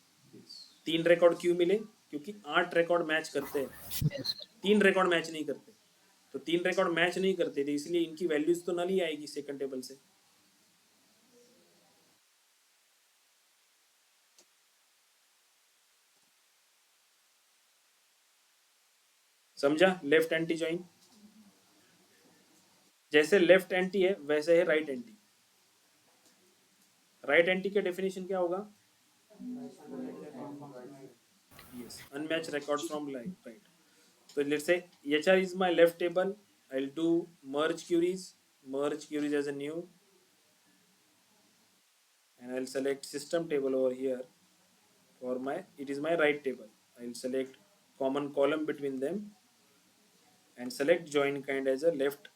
3 रिकॉर्ड क्यों मिले? क्योंकि 8 रिकॉर्ड मैच करते हैं, 3 रिकॉर्ड मैच नहीं करते। तो 3 रिकॉर्ड मैच नहीं करते थे, इसलिए इनकी वैल्यूज तो नल ही आएगी सेकंड टेबल से। समझा? लेफ्ट एंटी जॉइन जैसे लेफ्ट एंटी है वैसे है राइट एंटी। राइट एंटी का डेफिनेशन क्या होगा? Yes, unmatched records from right. So let's say HR is my left table. I'll do merge queries as a new, and I'll select system table over here for my, it is my right table. I'll select common column between them and select join kind as a left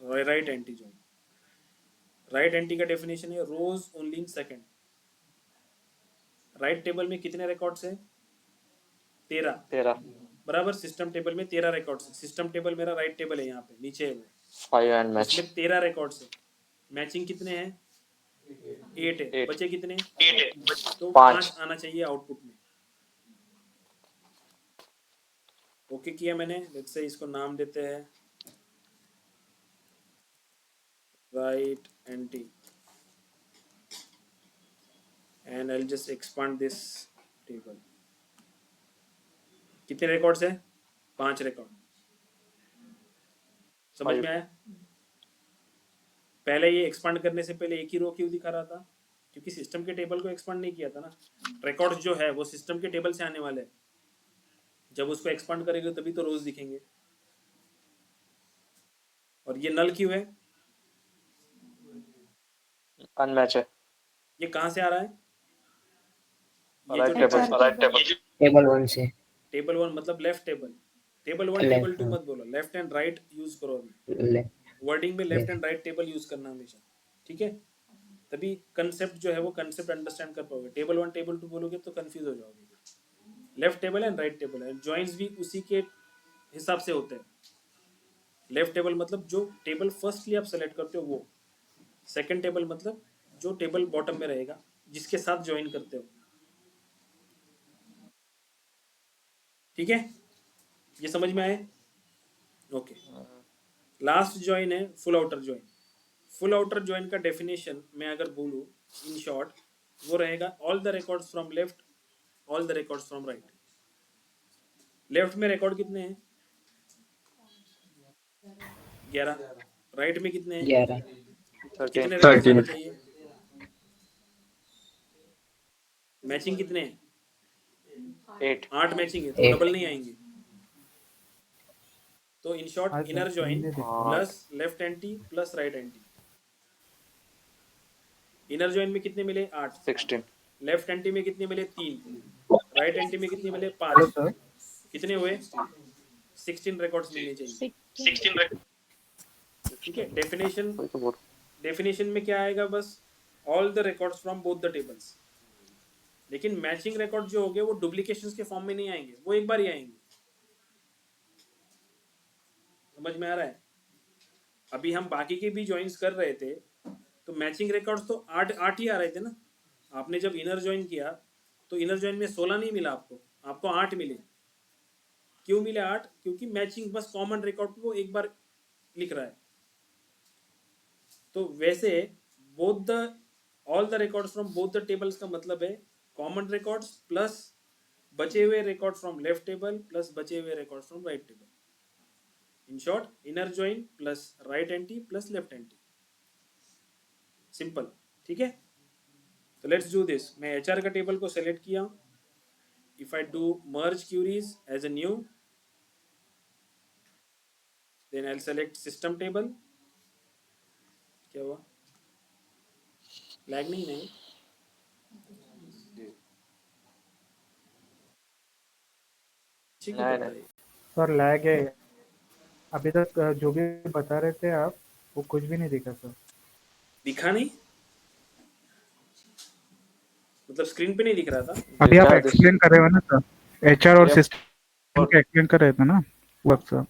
right anti join. Right anti का definition है rows only in second. Right table में कितने रिकॉर्ड्स हैं? 13 13 बराबर। सिस्टम टेबल में 13 रिकॉर्ड्स हैं। सिस्टम टेबल मेरा राइट टेबल है, यहाँ पे नीचे है वो, 5 and match इसमें 13 रिकॉर्ड्स है। मैचिंग कितने हैं? 8 है। 8 बचे कितने? तो 5 5 आना चाहिए आउटपुट में। ओके किया मैंने। लेट्स से इसको नाम देते हैं right anti and I will just expand this table. कितने रिकॉर्ड्स है? 5 रिकॉर्ड। समझ में आया? पहले ये एक्सपांड करने से पहले एक ही रो क्यों दिखा रहा था? क्योंकि सिस्टम के टेबल को एक्सपांड नहीं किया था ना। रिकॉर्ड्स जो है वो सिस्टम के टेबल से आने वाले हैं, जब उसको एक्सपांड करेंगे तभी तो रोज दिखेंगे। और ये नल क्यों है? अनमैच है ये कहाँ से आ रहा है? ये राइट जो टेबल राइट टेबल टेबल 1 से। टेबल 1 मतलब लेफ्ट टेबल। टेबल 1 टेबल 2 मत बोलो, लेफ्ट एंड राइट यूज करो। अभी वर्डिंग में left and right table use करना हमेशा, ठीक है? तभी कंसेप्ट जो है वो कंसेप्ट अंडरस्टैंड कर पाओगे। टेबल 1 टेबल 2 बोलोगे तो कंफ्यूज हो जाओगे। Left table and right table है, जॉइंट्स भी उसी के हिसाब से होते हैं। लेफ्ट टेबल मतलब जो टेबल फर्स्टली आप सेलेक्ट करते हो वो। सेकंड टेबल मतलब जो टेबल बॉटम में रहेगा जिसके साथ ज्वाइन करते हो, ठीक है? ये समझ में आए? ओके। लास्ट ज्वाइन है full outer join. Full outer join का डेफिनेशन मैं अगर बोलूं इन शॉर्ट, वो रहेगा all the records from left, all the records from right. Left में रिकॉर्ड कितने हैं? 11। राइट में कितने हैं? 11। कितने रिकॉर्ड्स आने चाहिए? मैचिंग कितने हैं? 8 मैचिंग है, तो डबल नहीं आएंगे। तो इन short inner join plus left anti plus right anti. Inner join में कितने मिले? 8। 16 लेफ्ट एंटी में कितने मिले? 3। राइट एंटी में कितने मिले? 5। कितने हुए? 16 रिकॉर्ड्स मिलने चाहिए, 16 ठीक है? डेफिनेशन वही तो बोल डेफिनेशन में क्या आएगा? बस all the records from both the tables. लेकिन मैचिंग रिकॉर्ड जो होंगे वो डुप्लीकेशंस के फॉर्म में नहीं आएंगे, वो एक बार ही आएंगे। समझ में आ रहा है? अभी हम बाकी के भी ज्वाइंस कर रहे थे तो मैचिंग रिकॉर्ड्स तो 8 ही आ रहे थे ना। आपने जब इनर ज्वाइन किया तो इनर ज्वाइन में 16 नहीं मिला आपको, आपको 8 मिले। क्यों मिले 8? क्योंकि मैचिंग बस कॉमन रिकॉर्ड को एक बार लिख रहा है। तो वैसे both the all the records from both the tables का मतलब है कॉमन रिकॉर्ड्स प्लस बचे हुए record from left table plus बचे हुए record from right table. In short inner join plus right anti plus left anti. Simple, ठीक है? तो लेट्स डू दिस। मैं एचआर का टेबल को सेलेक्ट किया। If I do merge queries as a new, then I will select system table. क्या हुआ? लैग नहीं नहीं? ठीक है, बताइए। सर लैग है अभी तक। जो भी बता रहे थे आप वो कुछ भी नहीं दिखा सर। दिखा नहीं? मतलब स्क्रीन पे नहीं दिख रहा था। अभी आप Yeah, एक्सप्लेन कर रहे हो ना सर, एचआर और Yep. सिस्टम के एक्सप्लेन कर रहे थे ना वर्क सर।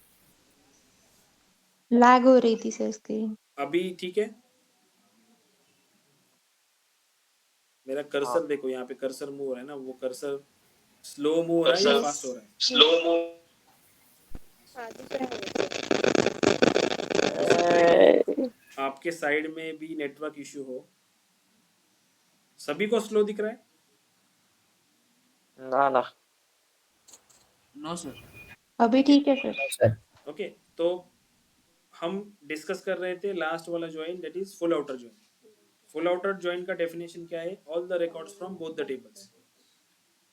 लैग हो रही थी सर स्क्रीन। अभी ठीक है? मेरा कर्सर देखो, यहाँ पे कर्सर मूव हो रहा है ना, वो कर्सर स्लो मूव हो रहा है या फास्ट हो रहा है? Slow move. हो सकता है कि आपके साइड में भी नेटवर्क इश्यू हो। सभी को स्लो दिख रहा है? ना ना। No sir. अभी ठीक है सर। सर ओके, तो हम डिस्कस कर रहे थे लास्ट वाला join, that is full outer join. Full outer join का डेफिनेशन क्या है? All the records from both the tables.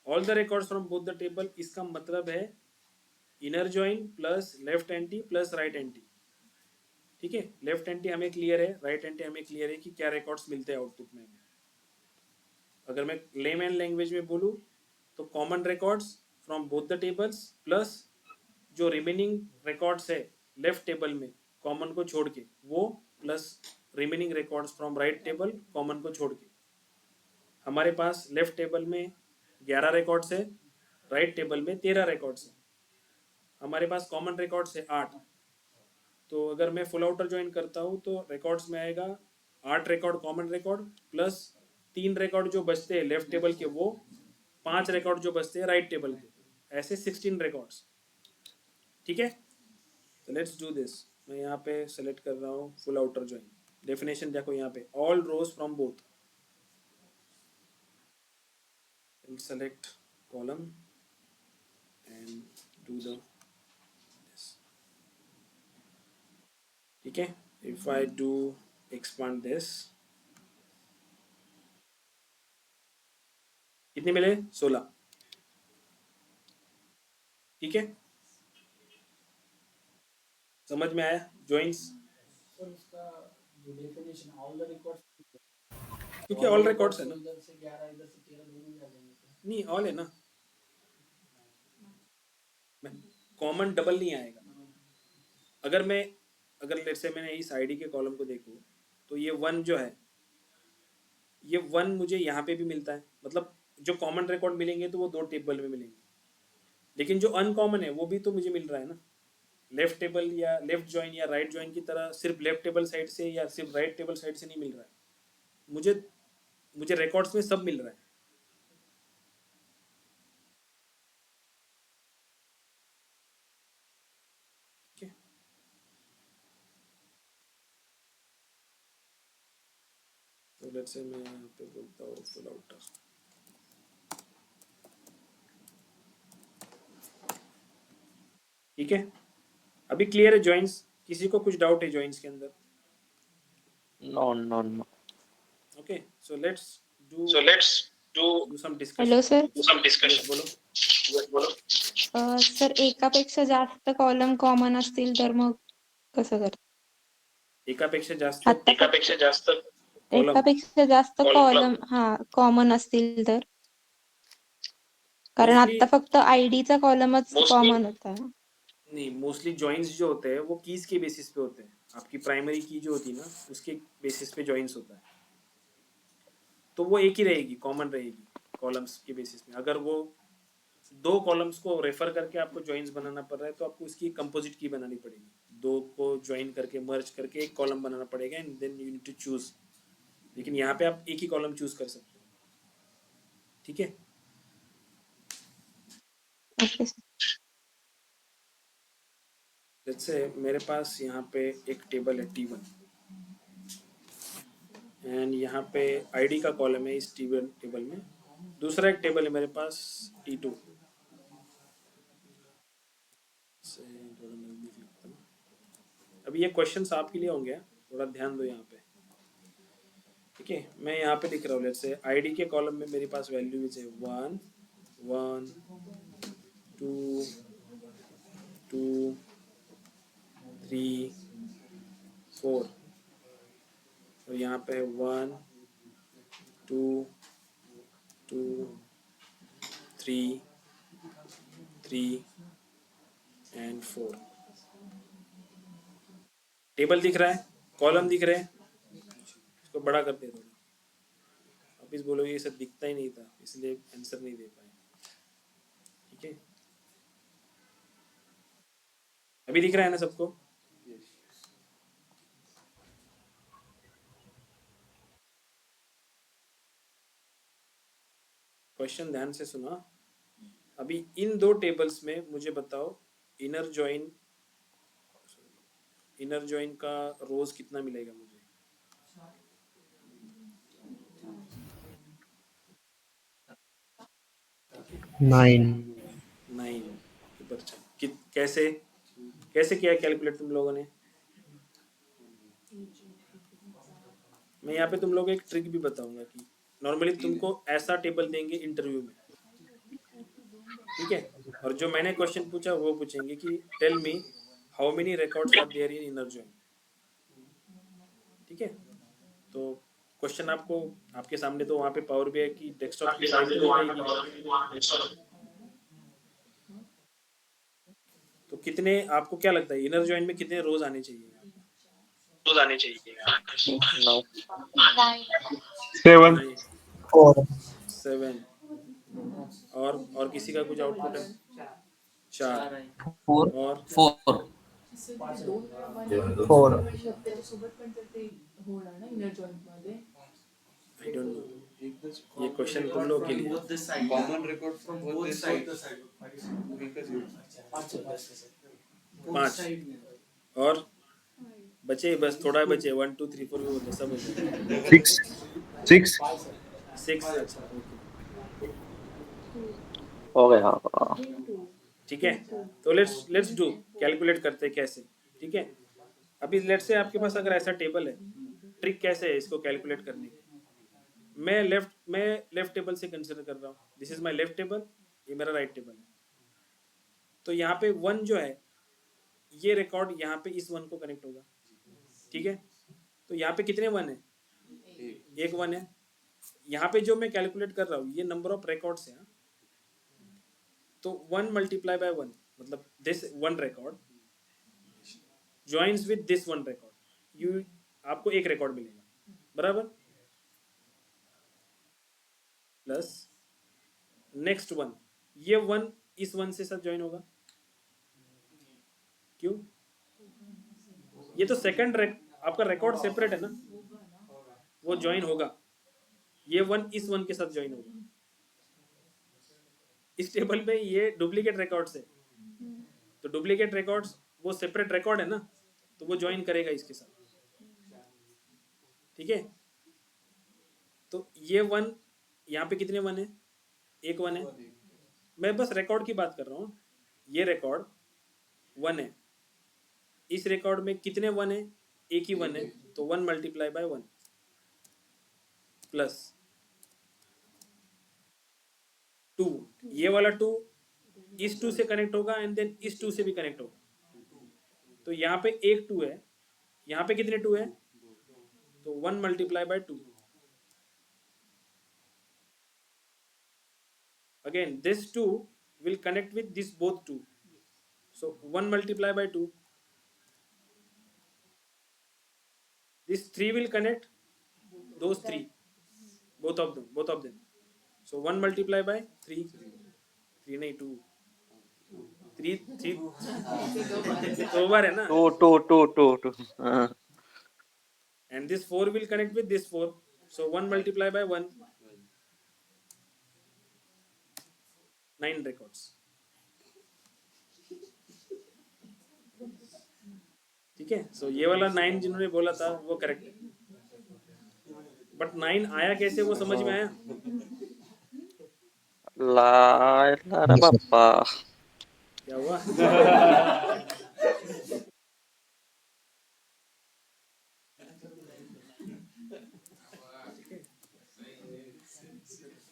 All the records from both the table, इसका मतलब है inner join plus left anti plus right anti. ठीक है, लेफ्ट एंटी हमें क्लियर है, राइट एंटी हमें क्लियर है कि क्या रिकॉर्ड्स मिलते हैं आउटपुट में हमें। अगर मैं लेमैन लैंग्वेज में बोलूँ तो common records from both the tables plus जो रिमेनिंग रिकॉर्ड्स है लेफ्ट टेबल में कॉमन को छोड़ के, वो plus remaining records from right table common को छोड़ के। हमारे पास लेफ्ट टेबल में 11 रिकॉर्ड्स है, राइट टेबल में 13 रिकॉर्ड्स है। हमारे पास कॉमन रिकॉर्ड्स है 8। तो अगर मैं फुल आउटर ज्वाइन करता हूँ तो रिकॉर्ड्स में आएगा 8 record common record plus 3 record जो बचते हैं लेफ्ट टेबल के, वो 5 रिकॉर्ड जो बचते हैं राइट टेबल के, ऐसे 16 रिकॉर्ड्स। ठीक है, तो लेट्स डू दिस। मैं यहाँ पे सेलेक्ट कर रहा हूँ फुल आउटर ज्वाइन। डेफिनेशन देखो यहाँ पे, all rows from both, select column and do the this. ठीक है, if I do expand this, कितने मिले? 16। ठीक है, समझ में आया ज्वाइंस? सर उसका जो डेफिनेशन ऑल द रिकॉर्ड्स, क्योंकि ऑल रिकॉर्ड्स है ना। इधर से 11 इधर से 13 दोनों भी आ जाएंगे सर। नहीं, ऑल है ना, कॉमन डबल नहीं आएगा। अगर मैं, अगर लेट्स से मैंने इस आईडी के कॉलम को देखूँ तो ये 1 जो है, ये 1 मुझे यहाँ पे भी मिलता है। मतलब जो कॉमन रिकॉर्ड मिलेंगे तो वो 2 टेबल में मिलेंगे, लेकिन जो अनकॉमन है वो भी तो मुझे मिल रहा है ना। लेफ्ट टेबल या लेफ्ट ज्वाइन या राइट ज्वाइन की तरह सिर्फ लेफ्ट टेबल साइड से या सिर्फ राइट टेबल साइड से नहीं मिल रहा है मुझे। मुझे रिकॉर्ड्स में सब मिल रहा है। ठीक है, तो लेट्स से मैं यहाँ पे बोलता हूँ फुल आउटर। ठीक है, अभी क्लियर है ज्वाइंस? किसी को कुछ डाउट है ज्वाइंस के अंदर? No no no. Okay, so let's do some discussion. Hello sir. Yes, बोलो। सर एकापेक्षा जास्त कॉलम कॉमन असतील तर मग कसं करतात? एकापेक्षा जास्त आता कॉलम, एकापेक्षा जास्त कॉलम कॉमन असतील तर, कारण मोस्टली आता फक्त आयडीचा कॉलमच कॉमन होता ना. नहीं, मोस्टली जॉइंट्स जो होते हैं वो कीज के बेसिस पे होते हैं। आपकी प्राइमरी की जो होती है ना, उसके बेसिस पे जॉइंट्स होता है, तो वो एक ही रहेगी, कॉमन रहेगी कॉलम्स के बेसिस में। अगर वो 2 कॉलम्स को रेफर करके आपको जॉइंट्स बनाना पड़ रहा है तो आपको उसकी कंपोजिट की बनानी पड़ेगी। 2 को ज्वाइन करके मर्ज करके एक कॉलम बनाना पड़ेगा and then you need to choose. लेकिन यहाँ पे आप एक ही कॉलम चूज कर सकते हो। ठीक है, ओके सर. जैसे मेरे पास यहाँ पे एक टेबल है T1 एंड यहाँ पे आईडी का कॉलम है इस टेबल में। दूसरा एक टेबल है मेरे पास T2 से, थोड़ा नजदीक लिखता हूँ। अभी ये क्वेश्चंस आपके लिए होंगे, थोड़ा ध्यान दो यहाँ पे। ठीक है, मैं यहाँ पे लिख रहा हूँ, लेट्स से आईडी के कॉलम में मेरे पास वैल्यूज है 1 1 2 2 3 4 और यहाँ पे 1 2 2 3 3 एंड 4। टेबल दिख रहा है, कॉलम दिख रहे हैं, इसको बड़ा कर दे थोड़ा। वापिस बोलोगे ये सब दिखता ही नहीं था इसलिए आंसर नहीं दे पाए। ठीक है, अभी दिख रहा है ना सबको? क्वेश्चन ध्यान से सुना। अभी इन दो टेबल्स में मुझे बताओ इनर जॉइन का रोज कितना मिलेगा मुझे? 9। 9। कैसे कैसे किया कैलकुलेट तुम लोगों ने? मैं यहाँ पे तुम लोगों को एक ट्रिक भी बताऊंगा कि नॉर्मली तुमको ऐसा टेबल देंगे इंटरव्यू में, ठीक है, और जो मैंने क्वेश्चन पूछा वो पूछेंगे कि tell me how many records are there in inner join. ठीक है, तो क्वेश्चन आपको आपके सामने तो वहाँ पे पावर बीआई की डेस्कटॉप की फाइल तो रहेगी। तो कितने आपको क्या लगता है इनर जॉइन में कितने रोज आने चाहिए? रोज आने चाहिए 9 7। 7। और किसी का कुछ आउटपुट है? 4 4 और 4 4। आई डोंट नो, ये क्वेश्चन तुम लोग के लिए। Common record from both the side. पांच और बचे बस थोड़ा बचे 1 2 3 4 भी बोलते सब हो जाए। 6। 6। अच्छा हो गया। ठीक है, तो लेट्स डू कैलकुलेट करते हैं कैसे। ठीक है, अभी लेट्स से आपके पास अगर ऐसा टेबल है, ट्रिक कैसे है इसको कैलकुलेट करने की। मैं लेफ्ट टेबल से कंसिडर कर रहा हूँ, this is my left table, ये मेरा राइट टेबल है। तो यहाँ पे 1 जो है ये रिकॉर्ड यहाँ पे इस 1 को कनेक्ट होगा। ठीक है, तो यहाँ पे कितने 1 है? एक 1 है। यहाँ पे जो मैं कैलकुलेट कर रहा हूँ ये नंबर ऑफ रिकॉर्ड्स है, तो 1 मल्टीप्लाई बाय 1 मतलब this 1 record joins with this 1 record, you आपको एक रिकॉर्ड मिलेगा बराबर, प्लस नेक्स्ट 1, ये 1 इस 1 से साथ ज्वाइन होगा। क्यों? ये तो सेकंड आपका रिकॉर्ड सेपरेट है ना, वो ज्वाइन होगा। ये 1 इस 1 के साथ ज्वाइन होगा। इस टेबल में ये डुप्लीकेट रिकॉर्ड्स है, तो डुप्लीकेट रिकॉर्ड्स वो सेपरेट रिकॉर्ड है ना, तो वो ज्वाइन करेगा इसके साथ। ठीक है, तो ये 1 यहाँ पे कितने 1 है? एक 1 है। मैं बस रिकॉर्ड की बात कर रहा हूँ, ये रिकॉर्ड 1 है, इस रिकॉर्ड में कितने 1 है? एक ही 1 है, तो 1 मल्टीप्लाई बाय 1 प्लस 2, ये वाला 2 इस 2 से कनेक्ट होगा एंड देन इस 2 से भी कनेक्ट होगा। तो यहाँ पे एक 2 है, यहाँ पे कितने 2 है? तो 1 multiply by 2। Again this 2 will connect with this both 2, so 1 multiply by 2. This 3 will connect those 3, both of them, so 1 multiply by 3 नहीं 2 3 तो ओवर है ना, 2 and this 4 will connect with this 4, so 1 multiply by 1, 9 records. ठीक है, सो ये वाला 9 जिन्होंने बोला था वो करेक्ट है, बट 9 आया कैसे वो समझ में आया? ला रे बाप्पा। क्या हुआ?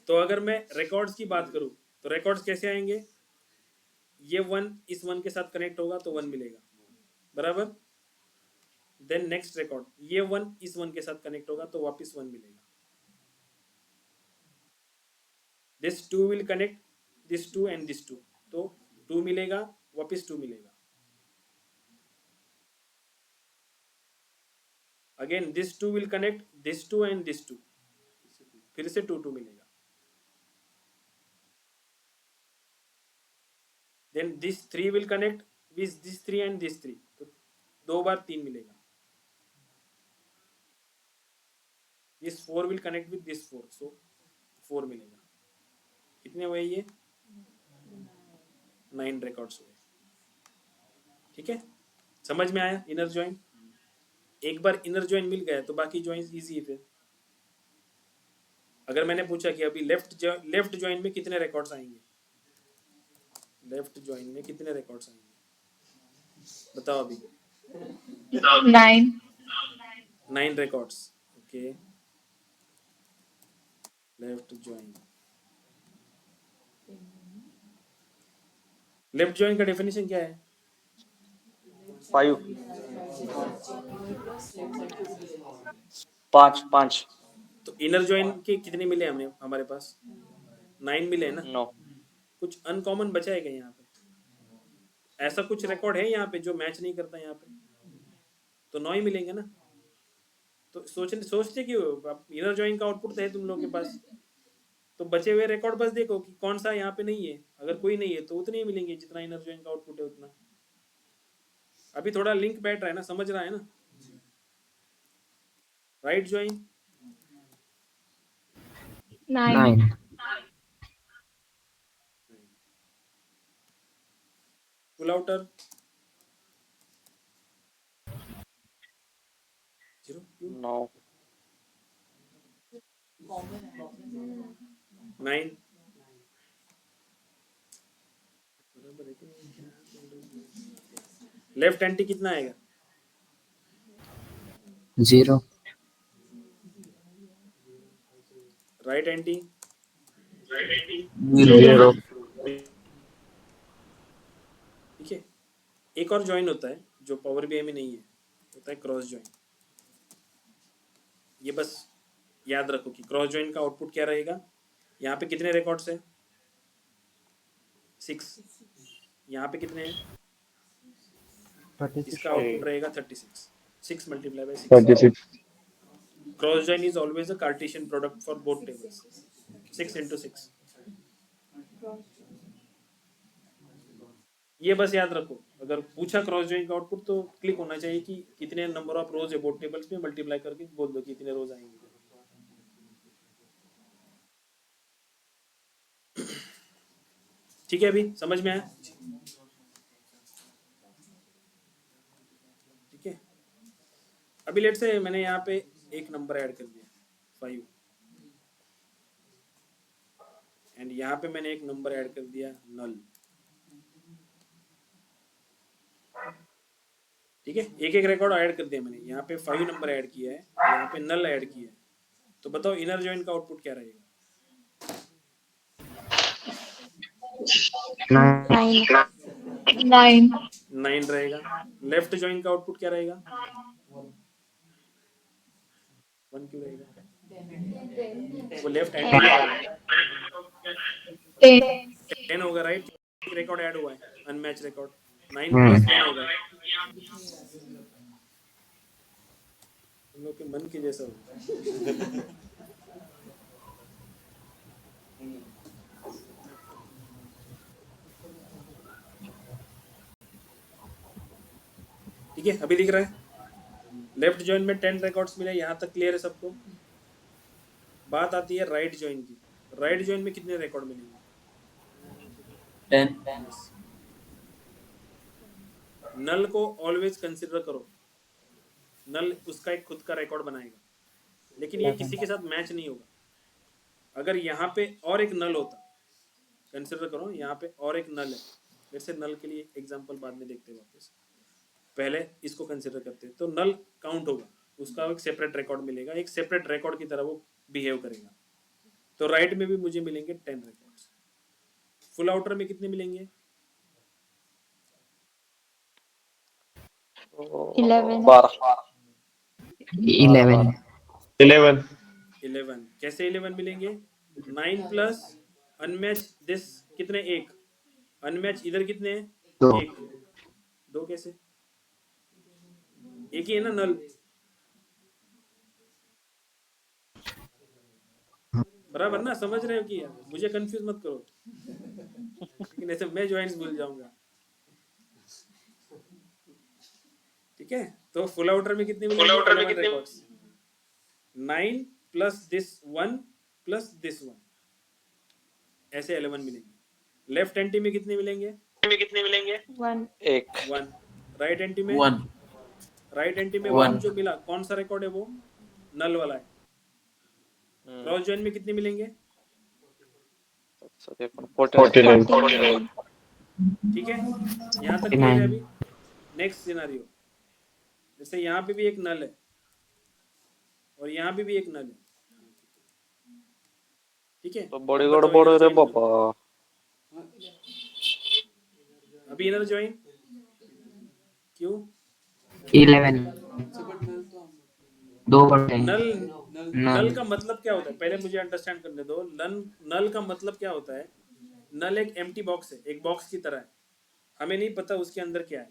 तो अगर मैं रिकॉर्ड्स की बात करूं तो रिकॉर्ड्स कैसे आएंगे? ये 1 इस 1 के साथ कनेक्ट होगा तो 1 मिलेगा बराबर। देन नेक्स्ट रिकॉर्ड, ये 1 इस 1 के साथ कनेक्ट होगा तो वापस 1 मिलेगा। This 2 will connect this 2 and this 2, तो 2 मिलेगा, वापस 2 मिलेगा। Again this 2 will connect this 2 and this 2, फिर से 2 2 मिलेगा। Then this 3 will connect with this 3 and this 3, तो 2 बार 3 मिलेगा। This 4 will connect with this 4, so 4 मिलेगा। कितने हुए ये? 9 रिकॉर्ड्स हुए। ठीक है, समझ में आया इनर जॉइन? एक बार इनर जॉइन मिल गया तो बाकी जॉइंस इजी है। फिर अगर मैंने पूछा कि अभी लेफ्ट जॉइन में कितने रिकॉर्ड्स आएंगे, लेफ्ट जॉइन में कितने रिकॉर्ड्स आएंगे बताओ अभी? 9. 9 records. Okay, left join. Left join का डेफिनेशन क्या है? 5 5 तो इनर जॉइन के कितने मिले हमें? हमारे पास 9 मिले ना। 9 कुछ अनकॉमन बचा है क्या यहाँ पे? ऐसा कुछ रिकॉर्ड है यहाँ पे जो मैच नहीं करता यहाँ पे? तो 9 ही मिलेंगे ना। तो सोचते क्यों? इनर जॉइन का आउटपुट है तुम लोग के पास, तो बचे हुए रिकॉर्ड बस देखो कि कौन सा यहाँ पे नहीं है। अगर कोई नहीं है तो उतने ही मिलेंगे जितना इनर जॉइन का आउटपुट है उतना। अभी थोड़ा लिंक बैठ रहा है ना, समझ रहा है ना? Right join 9. पुल आउटर 0 9 9 लेफ्ट एंटी कितना आएगा? 0. Right anti 0. ठीक है। एक और जॉइन होता है जो पावर बीआई में नहीं है, होता है क्रॉस जॉइन। ये बस याद रखो कि क्रॉस जॉइन का आउटपुट क्या रहेगा। यहाँ पे कितने रिकॉर्ड्स है? 6। यहाँ पे कितने हैं? 36. इसका आउटपुट रहेगा 36। 6 multiply by 6। 36. Cross join is always a Cartesian product for both tables. 6 into 6। ये बस याद रखो, अगर पूछा क्रॉस जॉइन का आउटपुट तो क्लिक होना चाहिए कि कितने नंबर ऑफ रोज है बोथ टेबल्स में, मल्टीप्लाई करके बोल दो कि कितने रोज आएंगे। ठीक है, अभी समझ में आया? ठीक है, अभी लेट से मैंने यहाँ पे एक नंबर ऐड कर दिया 5, एंड यहाँ पे मैंने एक नंबर ऐड कर दिया नल। ठीक है, एक एक रिकॉर्ड ऐड कर दिया मैंने। यहाँ पे 5 नंबर ऐड किया है, यहाँ पे नल ऐड किया है। तो बताओ इनर जॉइन का आउटपुट क्या रहेगा? 9. 9 रहेगा। लेफ्ट जॉइन का आउटपुट क्या रहेगा? 1 क्यों रहेगा? वो लेफ्ट हैंड 10 होगा, राइट? रिकॉर्ड ऐड हुआ है, अनमैच रिकॉर्ड। 9 + 10 होगा। तुम लोग के मन के जैसा होगा। ठीक है, अभी दिख रहा है? लेफ्ट जॉइन में 10 रिकॉर्ड्स मिले, यहाँ तक क्लियर है सबको? बात आती है राइट जॉइन की। राइट जॉइन में कितने रिकॉर्ड मिलेंगे? 10. नल को ऑलवेज कंसिडर करो। नल उसका एक खुद का रिकॉर्ड बनाएगा, लेकिन ये किसी के साथ मैच नहीं होगा। अगर यहाँ पे और एक नल होता, कंसिडर करो यहाँ पे और एक नल है। फिर से नल के लिए एग्जांपल बाद में देखते हैं वापस, पहले इसको कंसिडर करते हैं। तो नल काउंट होगा, उसका एक सेपरेट रिकॉर्ड मिलेगा, एक सेपरेट रिकॉर्ड की तरह वो बिहेव करेगा। तो राइट में भी मुझे मिलेंगे 10 रिकॉर्ड्स। फुल आउटर में कितने मिलेंगे? 11. 11. 11. कैसे 11 मिलेंगे? 9 प्लस अनमैच दिस कितने? 1। अनमैच इधर कितने हैं? 2. 1। 2 कैसे? एक ही है ना नल। बराबर ना, समझ रहे हो कि यार मुझे कंफ्यूज मत करो, लेकिन ऐसे मैं ज्वाइंट्स भूल जाऊंगा। ठीक है, तो फुल आउटर में कितने मिलेंगे? 11 records, 9 plus this 1 plus this 1, ऐसे 11 मिलेंगे। लेफ्ट एंटी में कितने मिलेंगे? 1 एक 1। राइट एंटी में? 1 राइट एंटी में 1 1 जो मिला, कौन सा रिकॉर्ड है वो? नल वाला है। क्रॉस जॉइन में कितने मिलेंगे? 49 49 ठीक है, यहाँ तक क्लियर है अभी? नेक्स्ट सिनारियो, जैसे यहाँ पे भी एक नल है और यहाँ पे भी एक नल है, ठीक है? तो बड़ी अब गड़बड़ बताओ है इनर रे ज्वाइन बाबा। अभी इनर ज्वाइन क्यों? 11 2 बटे नल नल नल का मतलब क्या होता है, पहले मुझे अंडरस्टैंड करने दो। नल का मतलब क्या होता है? नल एक एम्प्टी बॉक्स है, एक बॉक्स की तरह है, हमें नहीं पता उसके अंदर क्या है।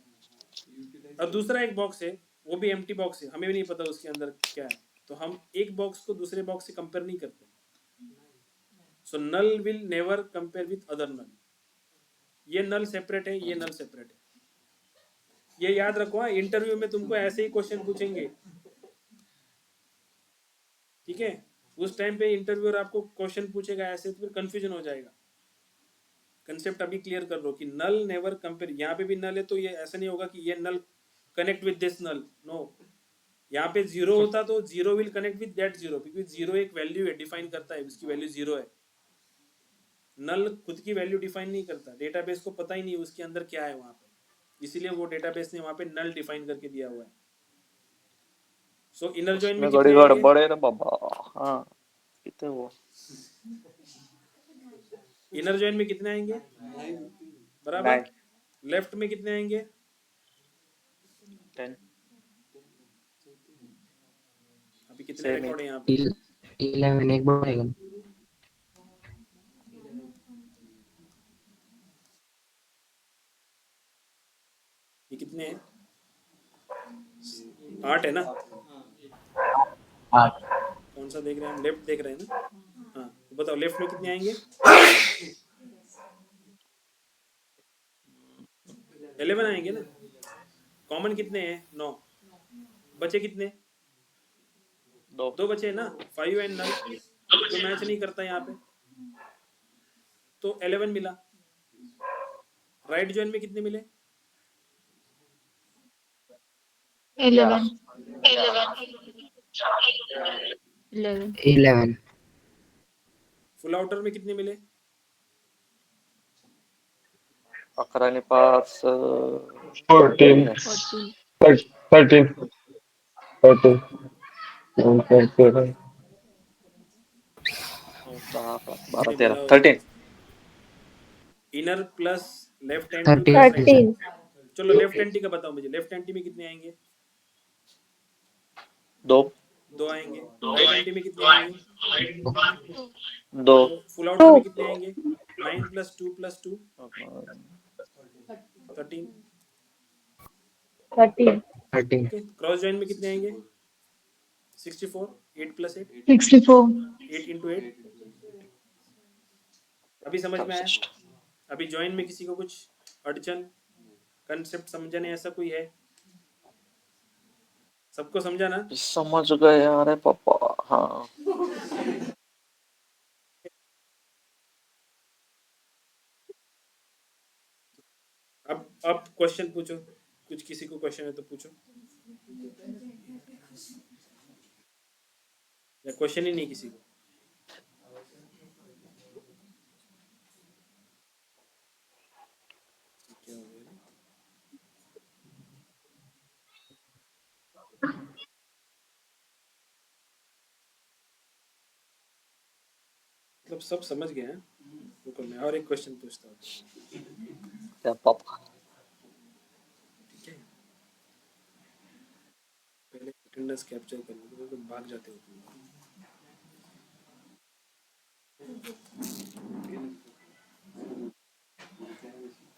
और दूसरा एक बॉक्स है, वो भी एम्प्टी बॉक्स है, हमें भी नहीं पता उसके अंदर क्या है। तो हम एक बॉक्स को दूसरे बॉक्स से कंपेयर नहीं करते। So null will never compare with other null. ये नल सेपरेट है, ये नल सेपरेट है, ये याद रखो। इंटरव्यू में तुमको ऐसे ही क्वेश्चन पूछेंगे, ठीक है? उस टाइम पे इंटरव्यूअर आपको क्वेश्चन पूछेगा ऐसे, तो फिर कंफ्यूजन हो जाएगा। कंसेप्ट अभी क्लियर कर लो कि नल नेवर कंपेयर। यहाँ पे भी नल है तो ये ऐसा नहीं होगा कि ये null connect with this null, no. यहाँ पे जीरो होता तो zero will connect with that zero, क्योंकि जीरो एक वैल्यू है, डिफाइन करता है, उसकी वैल्यू जीरो है। नल खुद की वैल्यू डिफाइन नहीं करता, डेटाबेस को पता ही नहीं उसके अंदर क्या है वहां पे, इसीलिए वो डेटाबेस ने वहां पे नल डिफाइन करके दिया हुआ है। सो इनर जॉइन में उसमें कितने बड़ी आएंगे? गड़बड़ है रे बाबा। हाँ कितने वो इनर जॉइन में कितने आएंगे? बराबर। लेफ्ट में कितने आएंगे? 10 अभी कितने Same रिकॉर्ड है यहाँ पे? 11 एक बढ़ेगा। ये कितने हैं? 8 है ना? 8 कौन सा देख रहे हैं हम? लेफ्ट देख रहे हैं ना? हाँ, तो बताओ लेफ्ट में कितने आएंगे? 11 आएंगे ना? कॉमन कितने हैं? 9। बचे कितने? 2 बचे ना, 5 एंड नल, जो मैच नहीं करता यहाँ पे, तो 11 मिला। राइट जॉइन में कितने मिले? 11 11 फुल आउटर में कितने मिले? 11 आणि 5 14 14 13 13 कितने 12 मिला? 13 inner plus left anti 13 plus right. 13 चलो लेफ्ट एंटी का बताओ मुझे, लेफ्ट एंटी में कितने आएंगे? 2 2 आएंगे। राइट एंटी में कितने आएंगे? 2 फुल आउटर में कितने आएंगे? 9 plus 2 plus 2 13। 13 13 okay, cross join में कितने आएंगे? 64, 8 प्लस 8, 64 8 इंटू 8। अभी समझ में आया? अभी जॉइन में किसी को कुछ अड़चन, कंसेप्ट समझने ऐसा कोई है? सबको समझा ना? समझ गए अरे पापा। हाँ अब क्वेश्चन पूछो, कुछ किसी को क्वेश्चन है तो पूछो, या क्वेश्चन ही नहीं किसी को? क्या हो गया? मतलब सब समझ गए हैं? रुको मैं और एक क्वेश्चन पूछता हूँ, क्या पापा। ठीक है? पहले अटेंडेंस कैप्चर करने दो, तो भाग जाते हो तुम।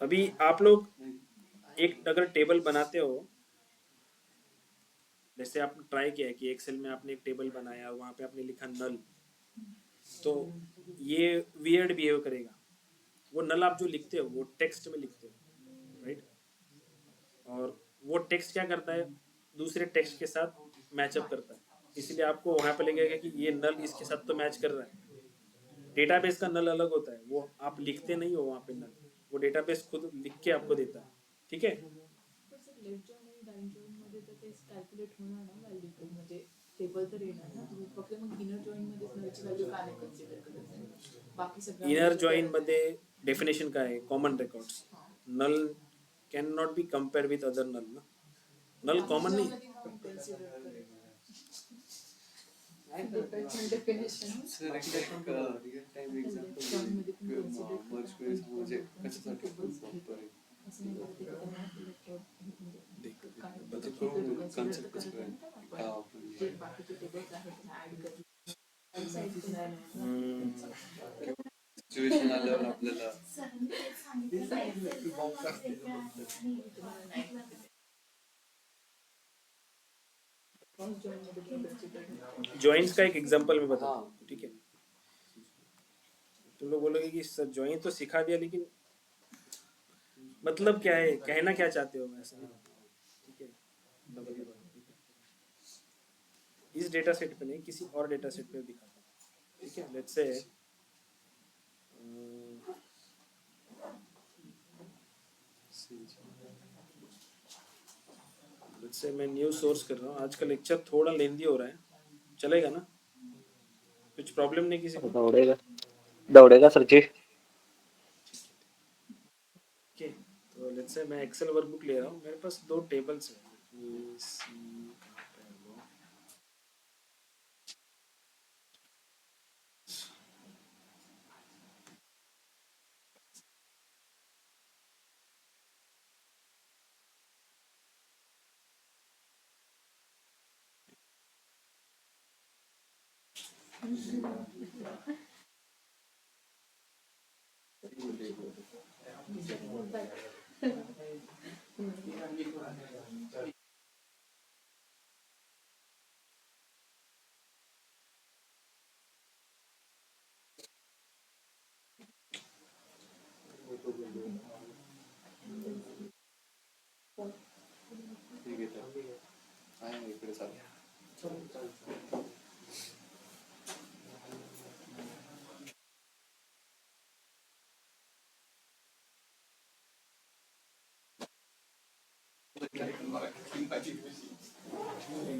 अभी आप लोग एक अगर टेबल बनाते हो, जैसे आपने ट्राई किया है कि एक्सेल में आपने एक टेबल बनाया और वहां पे आपने लिखा नल, तो ये वियर्ड बिहेव करेगा। वो नल आप जो लिखते हो वो टेक्स्ट में लिखते हो, राइट? और वो टेक्स्ट क्या करता है, दूसरे टेक्स्ट के साथ मैचअप करता है, इसलिए आपको वहां पे लगेगा कि ये नल इसके साथ तो मैच कर रहा है। डेटाबेस का नल अलग होता है, वो आप लिखते नहीं हो वहां पे नल, वो डेटाबेस खुद लिख के आपको देता है, ठीक है? पण सर लेफ्ट जॉइन आणि राईट जॉइन मध्ये तर तेच कॅल्क्युलेट होणार ना व्हॅल्यू, म्हणजे टेबल तर येणार ना, तुम्ही फक्त मग इनर जॉइन मध्ये नलची व्हॅल्यू का नाही कन्सिडर करत आहे? बाकी सगळ्या इनर जॉइन मध्ये डेफिनेशन काय आहे? Common records. Null can not be compare with other null ना, नल कॉमन नाही. डेफिनेशन सर एक real time example merge queries म्हणजे कशासाठी प्रॉपर आहे कन्सेप्ट कसं काय बाकीचे टेबल्स आहेत ऍड सिच्युएशन आल्यावर आपल्याला जॉइंट्स का एक एग्जांपल मैं बताता हूँ, ठीक है? तुम लोग बोलोगे कि सर जॉइन तो सिखा दिया, लेकिन मतलब क्या है, कहना क्या चाहते हो ऐसा, ठीक है? इस डेटा सेट पे नहीं, किसी और डेटा सेट पे दिखाता हूँ, ठीक है? लेट्स से मैं न्यू सोर्स कर रहा हूँ। आज का लेक्चर थोड़ा लेंदी हो रहा है, चलेगा ना? कुछ प्रॉब्लम नहीं किसी को? दौड़ेगा दौड़ेगा सर जी। ओके, तो लेट्स से मैं एक्सेल वर्कबुक ले रहा हूँ, मेरे पास दो टेबल्स हैं। Let me see, कहाँ पे है वो? ठीक आहे तर आहे इकडे चालेल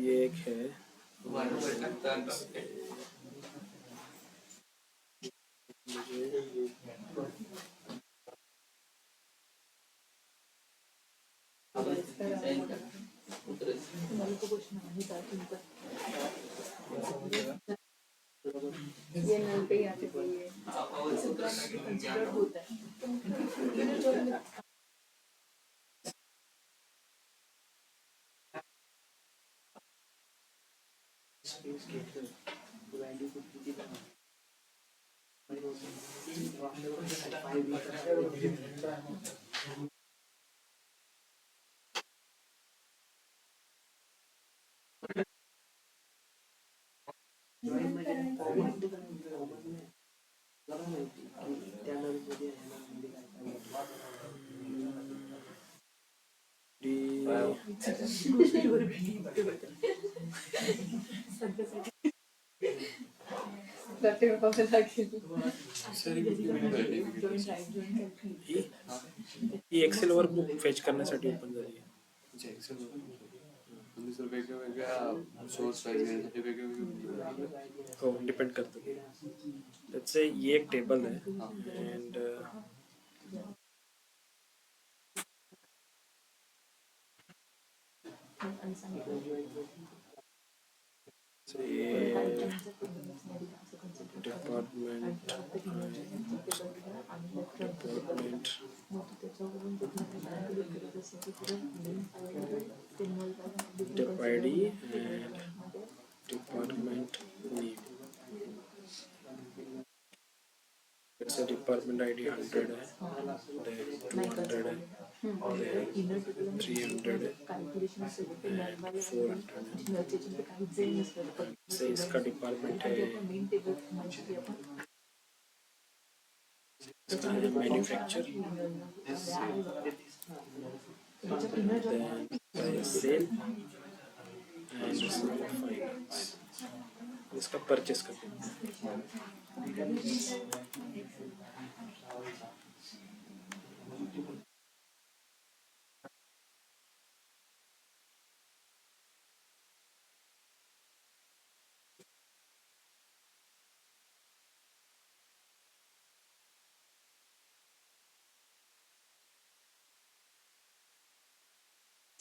ये एक है, ये नल पे यहाँ पे कोई है कंसिडर होता है। ही एक्सेल वर्कबुक फेच करण्यासाठी ओपन झाली आहे. म्हणजे एक्सेल म्हणजे सर वेगवेगळ्या सोर्स पाहिजे यासाठी वेगवेगळे हो, डिपेंड करतं. लेट्स से ये एक टेबल है एंड so ये department dip ID and department name. Let's say department ID 100 है, 200 है, इनर टेबल 300 कैलकुलेशन असेल ते नल वाले 400 नलचे चिन्ह काहीच जरी नसलं पण से इसका डिपार्टमेंट है, एखादी आपण मेन टेबल म्हणजे की आपण इसका है manufacture, then sale and finance, इसका परचेस करते हैं।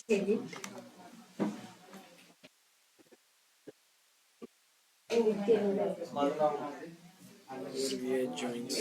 Here we are joins.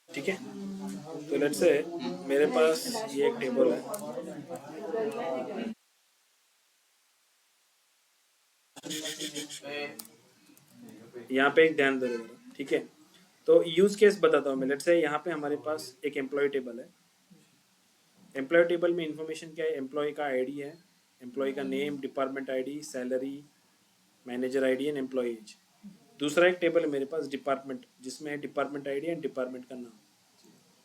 ठीक है, तो लेट्स से मेरे पास ये एक टेबल है, यहाँ पे एक ध्यान दो जरा, ठीक है। तो यूज केस बताता हूँ मैं। लेट्स से यहाँ पे हमारे पास एक एम्प्लॉय टेबल है। एम्प्लॉय टेबल में इंफॉर्मेशन क्या है? एम्प्लॉय का आईडी है, एम्प्लॉय का name, department ID, salary, manager ID and employee age. दूसरा एक टेबल है मेरे पास डिपार्टमेंट, जिसमें है डिपार्टमेंट आईडी एंड डिपार्टमेंट का नाम।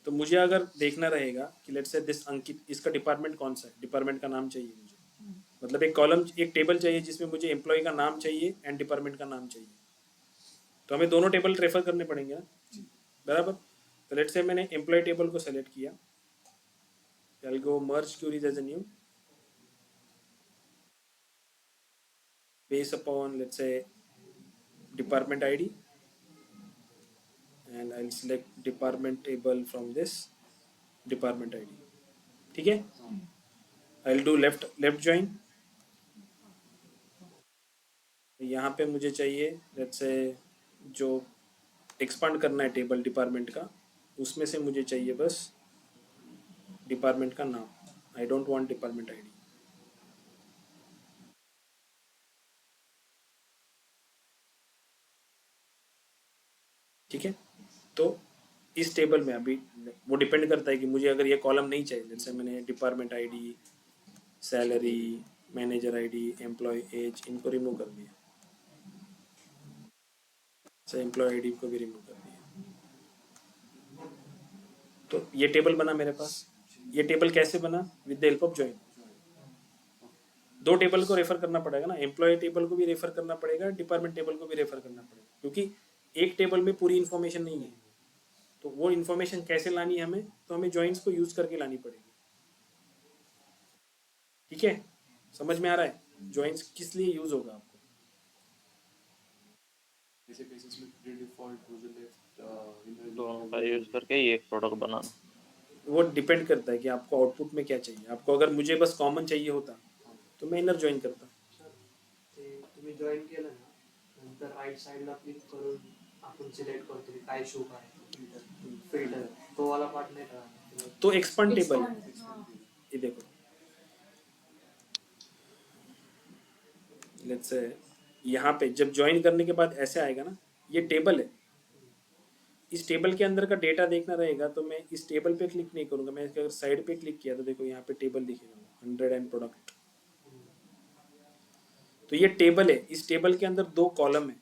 तो मुझे अगर देखना रहेगा कि लेट्स से दिस अंकित, इसका डिपार्टमेंट कौन सा है, डिपार्टमेंट का नाम चाहिए मुझे। मतलब एक कॉलम, एक टेबल चाहिए जिसमें मुझे एम्प्लॉय का नाम चाहिए एंड डिपार्टमेंट का नाम चाहिए। तो हमें दोनों टेबल रेफर करने पड़ेंगे ना, बराबर। तो लेट्स से मैंने एम्प्लॉय टेबल को सेलेक्ट किया, I'll go merge queries as a new, based upon let's say department ID, and I'll select department table from this department ID. ठीक है, I'll do left join। यहाँ पे मुझे चाहिए let's say जो एक्सपांड करना है टेबल डिपार्टमेंट का, उसमें से मुझे चाहिए बस डिपार्टमेंट का नाम। I don't want department ID. ठीक है, तो इस टेबल में अभी वो डिपेंड करता है कि मुझे अगर ये कॉलम नहीं चाहिए, जैसे मैंने department ID, salary, manager ID, employee age, इनको रिमूव कर दिया, एम्प्लॉय आईडी को भी रिमूव कर दिया। तो ये टेबल बना मेरे पास। ये टेबल कैसे बना? With the help of join. दो टेबल को रेफर करना पड़ेगा ना, एम्प्लॉय टेबल को भी रेफर करना पड़ेगा, डिपार्टमेंट टेबल को भी रेफर करना पड़ेगा, क्योंकि एक टेबल में पूरी इन्फॉर्मेशन नहीं है। तो वो इन्फॉर्मेशन कैसे लानी है हमें? तो हमें जॉइंस को यूज करके लानी पड़ेगी। ठीक है, समझ में आ रहा है जॉइंस किस लिए यूज होगा आपको? ऐसे केसेस में डिफॉल्ट मुझे लेफ्ट दोनों का यूज करके ये एक प्रोडक्ट बनाना। वो डिपेंड करता है कि आपको आउटपुट में क्या चाहिए। आपको अगर मुझे बस कॉमन चाहिए होता तो मैं इनर जॉइन करता। ते तुम्ही जॉईन केलं ना, नंतर राईट साईडला क्लिक करून आपण सिलेक्ट करतो की काय शो काय फिल्टर, तो वाला पार्ट नाही का? तो एक्सपांड टेबल, ये देखो, लेट्स से यहाँ पे जब ज्वाइन करने के बाद ऐसे आएगा ना, ये टेबल है। इस टेबल के अंदर का डेटा देखना रहेगा तो मैं इस टेबल पे क्लिक नहीं करूंगा। मैं अगर साइड पे क्लिक किया तो देखो यहाँ पे टेबल दिखेगा 100 एंड प्रोडक्ट। तो ये टेबल है, इस टेबल के अंदर दो कॉलम है।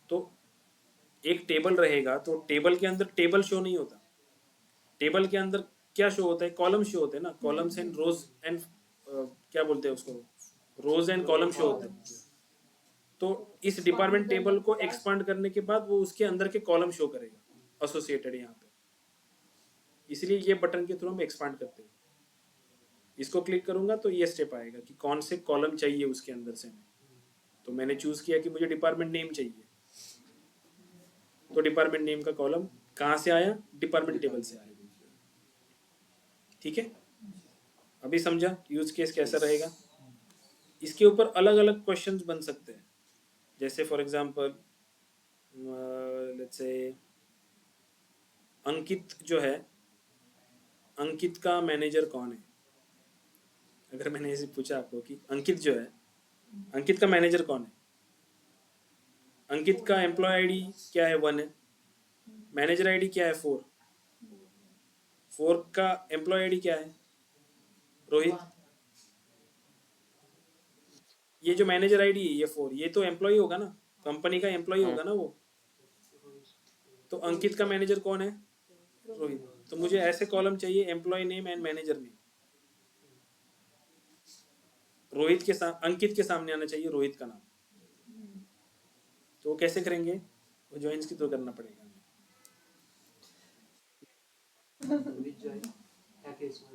तो एक टेबल रहेगा तो टेबल के अंदर टेबल शो नहीं होता। टेबल के अंदर क्या शो होता है? कॉलम शो होते हैं ना, कॉलम्स एंड रोज एंड क्या बोलते हैं उसको, रोज एंड कॉलम शो होते हैं। तो इस डिपार्टमेंट टेबल को एक्सपांड करने के बाद वो उसके अंदर के कॉलम शो करेगा एसोसिएटेड यहाँ पे, इसलिए ये बटन के थ्रू हम एक्सपांड करते हैं। इसको क्लिक करूंगा तो ये स्टेप आएगा कि कौन से कॉलम चाहिए उसके अंदर से मैं, तो मैंने चूज किया कि मुझे डिपार्टमेंट नेम चाहिए, तो डिपार्टमेंट नेम का कॉलम कहाँ से आया, डिपार्टमेंट टेबल से आया। ठीक है, अभी समझा यूज केस कैसा रहेगा। इसके ऊपर अलग अलग क्वेश्चंस बन सकते हैं, जैसे फॉर एग्जांपल लेट्स से अंकित जो है, अंकित का मैनेजर कौन है। अगर मैंने ऐसे पूछा आपको कि अंकित जो है, अंकित का मैनेजर कौन है, अंकित का एम्प्लॉय आईडी क्या है 1 है, मैनेजर आईडी क्या है 4 का एम्प्लॉय आईडी क्या है रोहित, ये जो मैनेजर आईडी है ये 4, ये तो एम्प्लॉय होगा ना, कंपनी का एम्प्लॉय होगा ना वो, तो अंकित का मैनेजर कौन है रोहित, तो मुझे ऐसे कॉलम चाहिए employee name and manager name, Rohit के साथ अंकित के सामने आना चाहिए रोहित का नाम। तो वो कैसे करेंगे, वो ज्वाइंस की तो करना पड़ेगा। विद जॉइन क्या केस में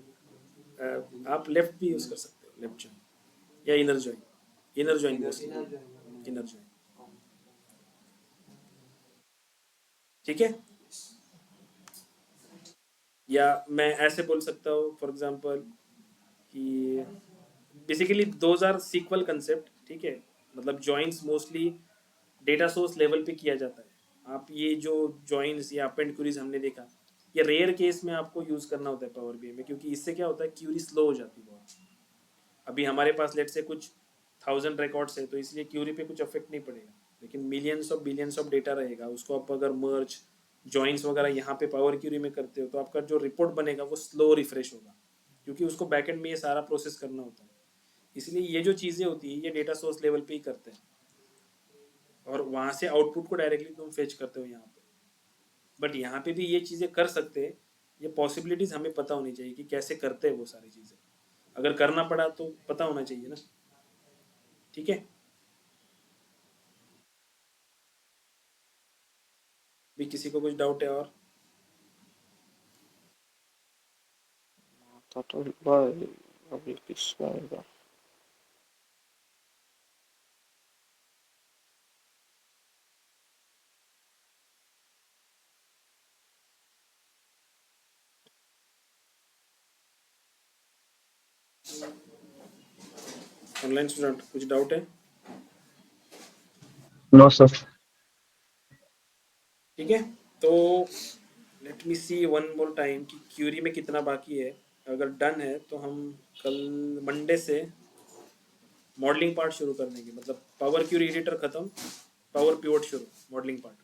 आप लेफ्ट भी यूज कर सकते हो, लेफ्ट ज्वाइन या inner join, inner join inner join inner join. ठीक है, या मैं ऐसे बोल सकता हूँ फॉर एग्जांपल कि basically those are SQL concept. ठीक है, मतलब joins mostly data source level पे किया जाता है। आप ये जो ज्वाइंस या अपेंड क्वेरीज हमने देखा, ये रेयर केस में आपको यूज करना होता है पावर बीआई में, क्योंकि इससे क्या होता है क्यूरी स्लो हो जाती है बहुत। अभी हमारे पास लेट से कुछ 1000 रिकॉर्ड्स है, तो इसलिए क्यूरी पे कुछ अफेक्ट नहीं पड़ेगा, लेकिन millions of billions of data रहेगा, उसको आप अगर मर्ज जॉइंट्स वगैरह यहाँ पे पावर क्यूरी में करते हो तो आपका जो रिपोर्ट बनेगा वो स्लो रिफ्रेश होगा, क्योंकि उसको बैकएंड में ये सारा प्रोसेस करना होता है। इसलिए ये जो चीज़ें होती है ये डेटा सोर्स लेवल पे ही करते हैं, और वहाँ से आउटपुट को डायरेक्टली तुम फेच करते हो यहाँ पे। बट यहाँ पे भी ये चीज़ें कर सकते हैं, ये पॉसिबिलिटीज़ हमें पता होनी चाहिए कि कैसे करते हैं वो सारी चीज़ें। अगर करना पड़ा तो पता होना चाहिए ना। ठीक है, भी किसी को कुछ डाउट है और? total by अभी किसका आएगा? ऑनलाइन स्टूडेंट कुछ डाउट है? No, sir. ठीक है, तो लेट मी सी वन मोर टाइम कि क्यूरी में कितना बाकी है। अगर डन है तो हम कल मंडे से मॉडलिंग पार्ट शुरू कर देंगे, मतलब पावर क्यूरी एडिटर खत्म, पावर पिवट शुरू, मॉडलिंग पार्ट।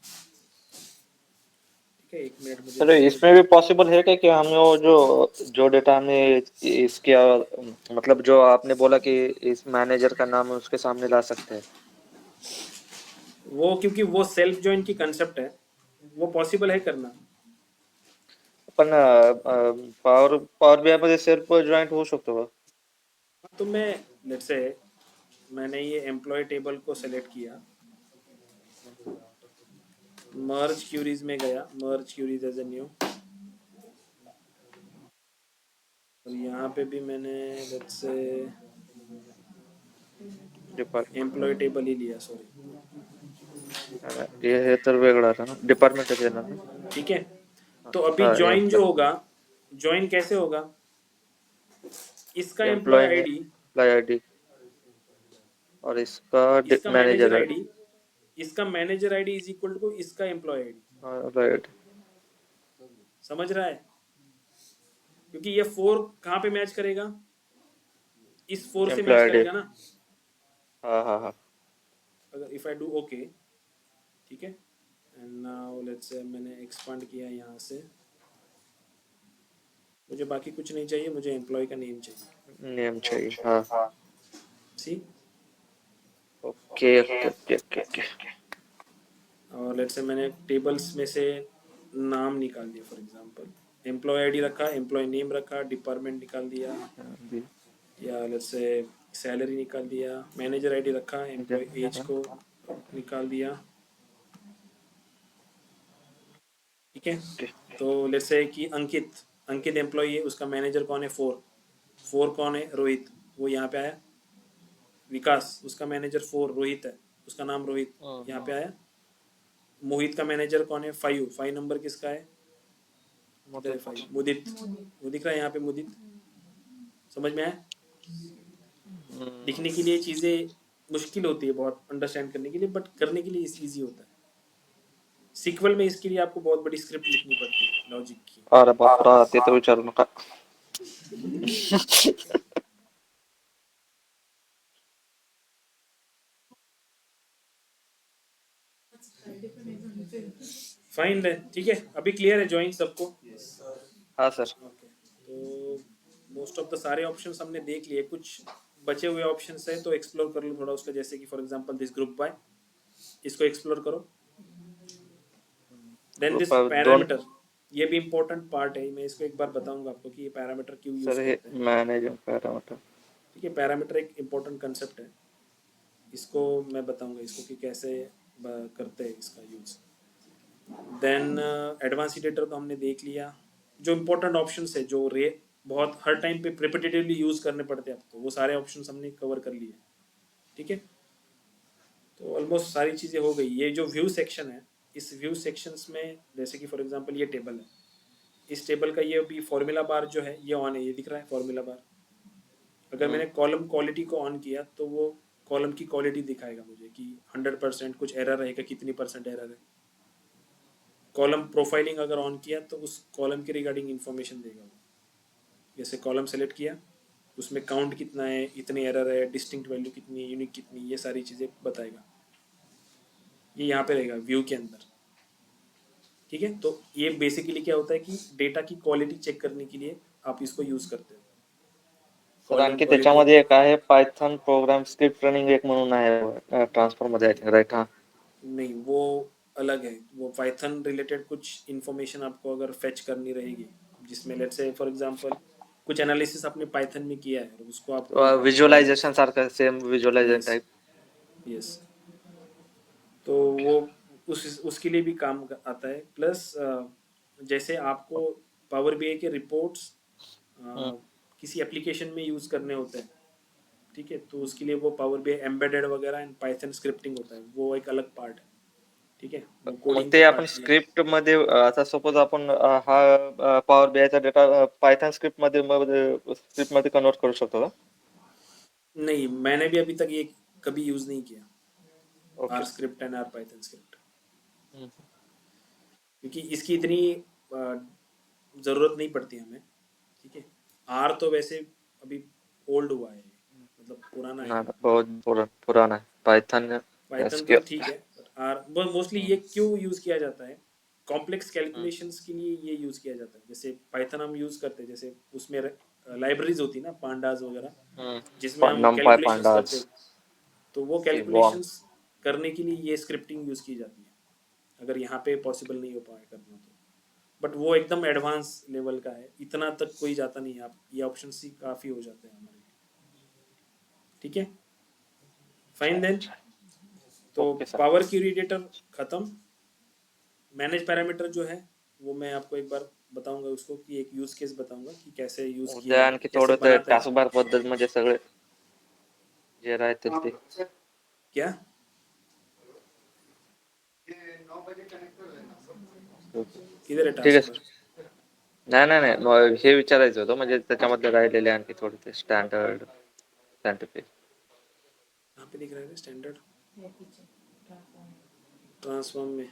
ठीक है, 1 मिनट मुझे। चलो इसमें भी पॉसिबल है क्या कि हम वो जो डेटा हमने इसके मतलब जो आपने बोला कि इस मैनेजर का नाम उसके सामने ला सकते हैं वो क्योंकि वो सेल्फ ज्वाइन की कंसेप्ट है, वो पॉसिबल है करना। पण पावर बीआय मध्ये सेल्फ जॉइंट होऊ शकतो का? तो मैं लेट्स से मैंने ये एम्प्लॉय टेबल को सेलेक्ट किया, मर्ज क्यूरीज में गया, मर्ज क्यूरीज एज ए न्यू, और यहाँ पे भी मैंने लेट्स से एम्प्लॉय टेबल ही लिया, सॉरी हे तर वेगळा था ना, डिपार्टमेंट है ना। ठीक है, तो अभी ज्वाइन जो होगा, ज्वाइन कैसे होगा, इसका एम्प्लॉय आईडी और इसका मैनेजर आईडी, इसका manager ID is equal to इसका एम्प्लॉय आईडी। राइट, समझ रहा है? क्योंकि ये 4 कहाँ पे मैच करेगा, इस 4 से मैच करेगा ना। हाँ। अगर इफ आई डू ओके, ठीक है, एंड नाउ लेट्स से मैंने एक्सपांड किया यहाँ से, मुझे बाकी कुछ नहीं चाहिए, मुझे एम्प्लॉय का नेम चाहिए, हाँ। सी ओके। और लेट्स से मैंने टेबल्स में से नाम निकाल दिया, फॉर एग्जांपल एम्प्लॉय आईडी रखा, एम्प्लॉय नेम रखा, डिपार्टमेंट निकाल दिया, या लेट्स से सैलरी निकाल दिया, मैनेजर आईडी रखा, एम्प्लॉय एज को निकाल दिया, ठीक है। तो लेट्स से कि अंकित एम्प्लॉई है, उसका मैनेजर कौन है, 4 कौन है, रोहित, वो यहाँ पे आया। विकास, उसका मैनेजर 4 रोहित है, उसका नाम रोहित, यहाँ पे आया। मोहित का मैनेजर कौन है, 5 नंबर किसका है, किधर है 5, मुदित, वो दिख रहा है यहाँ पे मुदित। समझ में आया? लिखने के लिए चीज़ें मुश्किल होती है बहुत अंडरस्टैंड करने के लिए, बट करने के लिए इजी होता है। सीक्वल में इसके लिए आपको बहुत बड़ी स्क्रिप्ट लिखनी पड़ती है लॉजिक की। अरे बाप रे, ते तर विचारू नका. फाइन है, ठीक है, अभी क्लियर है ज्वाइन सबको? हाँ सर. ओके, तो मोस्ट ऑफ द सारे ऑप्शंस हमने देख लिए, कुछ बचे हुए ऑप्शंस है तो एक्सप्लोर कर लो थोड़ा उसका, जैसे कि for example this group by, इसको एक्सप्लोर करो। देन दिस पैरामीटर, ये भी इम्पोर्टेंट पार्ट है, मैं इसको एक बार बताऊंगा आपको कि ये पैरामीटर क्यों यूज सर हे करते हैं। Manager parameter. ठीक है, पैरामीटर एक इम्पोर्टेंट कंसेप्ट है, इसको मैं बताऊंगा इसको कि कैसे करते हैं इसका यूज। देन एडवांस इटरेटर तो हमने देख लिया, जो इम्पोर्टेंट ऑप्शंस है जो बहुत हर टाइम पे रिपीटेटिवली यूज करने पड़ते हैं आपको, वो सारे ऑप्शंस हमने कवर कर लिए, ठीक है। तो ऑलमोस्ट सारी चीज़ें हो गई। ये जो व्यू सेक्शन है, इस व्यू सेक्शंस में जैसे कि फॉर एग्जांपल ये टेबल है, इस टेबल का ये अभी फॉर्मूला बार जो है ये ऑन है, ये दिख रहा है फॉर्मूला बार। अगर मैंने कॉलम क्वालिटी को ऑन किया तो वो कॉलम की क्वालिटी दिखाएगा मुझे कि 100% कुछ एरर रहेगा, कितनी % एरर है। कॉलम प्रोफाइलिंग अगर ऑन किया तो उस कॉलम के रिगार्डिंग इन्फॉर्मेशन देगा वो। जैसे कॉलम सेलेक्ट किया, उसमें काउंट कितना है, इतनी एरर है, डिस्टिंक्ट वैल्यू कितनी है, यूनिक कितनी, ये सारी चीज़ें बताएगा। ये यहाँ पे रहेगा व्यू के अंदर, ठीक है। तो ये बेसिकली क्या होता है कि डेटा की क्वालिटी चेक करने के लिए आप इसको यूज करते हो। सर आणखी त्याच्यामध्ये एक आहे पायथन प्रोग्राम स्क्रिप्ट रनिंग एक म्हणून आहे ट्रान्सफर मध्ये आहे राईट. हाँ नहीं, वो अलग है, वो पाइथन रिलेटेड कुछ इन्फॉर्मेशन आपको अगर फेच करनी रहेगी, जिसमें लेट्स से फॉर एग्जांपल कुछ एनालिसिस आपने पाइथन में किया है और उसको आपको विजुअलायझेशन सारखं सेम विजुअलायझेशन टाइप. यस, तो वो उसके लिए भी काम आता है। प्लस जैसे आपको पावर बीआई के रिपोर्ट्स किसी एप्लीकेशन में यूज करने होते हैं, ठीक है, तो उसके लिए वो पावर बीआई एम्बेडेड वगैरह एंड पाइथन स्क्रिप्टिंग होता है, वो एक अलग पार्ट है, ठीक है। मग ते आपण स्क्रिप्ट मध्ये आता सपोज आपण हा पॉवर बीआय चा डेटा पायथन स्क्रिप्ट मध्ये कन्वर्ट करू शकतो का? नहीं, मैंने भी अभी तक ये कभी यूज नहीं किया R script and R Python script, क्योंकि इसकी इतनी जरूरत नहीं पड़ती हमें, ठीक है। आर तो वैसे अभी ओल्ड हुआ है, मतलब पुराना है, बहुत पुराना है। पाइथन तो ठीक है, आर मोस्टली ये क्यों यूज किया जाता है, कॉम्प्लेक्स कैलकुलेशंस के लिए ये यूज किया जाता है। जैसे पाइथन हम यूज करते हैं, जैसे उसमें लाइब्रेरीज होती है ना, पांडास वगैरह, जिसमें हम कैलकुलेशंस करते हैं, तो वो कैलकुलेशंस करने के लिए ये स्क्रिप्टिंग यूज की जाती है, अगर यहाँ पे पॉसिबल नहीं हो पाए करना तो। बट वो एकदम एडवांस लेवल का है, इतना तक कोई जाता नहीं है, आप ये ऑप्शन ही काफ़ी हो जाते हैं हमारे लिए, ठीक है। फाइन देन, तो पावर क्यूरी डेटर खत्म। मैनेज पैरामीटर जो है वो मैं आपको एक बार बताऊंगा, उसको कि एक यूज केस बताऊंगा कि कैसे यूज किया, आणखी थोडं टास्क बार पद्धत म्हणजे सगळे जे राहते ते क्या किधर है ठीक आहे टास्क सर. नाही हे विचारायचं होतं, म्हणजे त्याच्यामध्ये राहिलेले आणखी थोडे ते स्टँडर्ड सायंटिफिक कहाँ पे दिख रहा है स्टैंडर्ड ट्रांसफॉर्म में,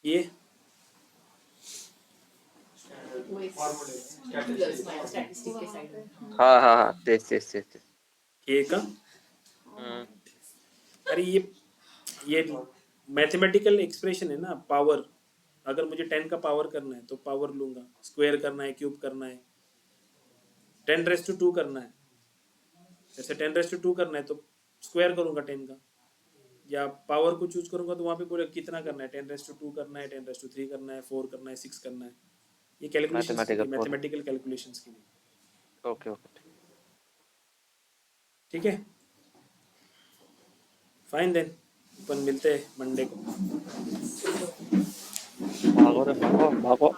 ये हाँ तेच ये का, अरे ये मैथमेटिकल एक्सप्रेशन है ना, पावर। अगर मुझे 10 का पावर करना है तो पावर लूंगा, स्क्वायर करना है, क्यूब करना है, 10⁻² करना है, जैसे 10⁻² करना है तो स्क्वायर करूंगा 10 का, या पावर को चूज करूंगा तो वहाँ पे बोले कितना करना है, 10⁻² करना है, 10⁻³ करना है, 4 करना है, 6 करना है, ये कैलकुलेशन मैथमेटिकल कैलकुलेशंस के लिए, ओके ठीक है। फाइन देन, अपन मिलते हैं मंडे को। भागो रे भागो भागो।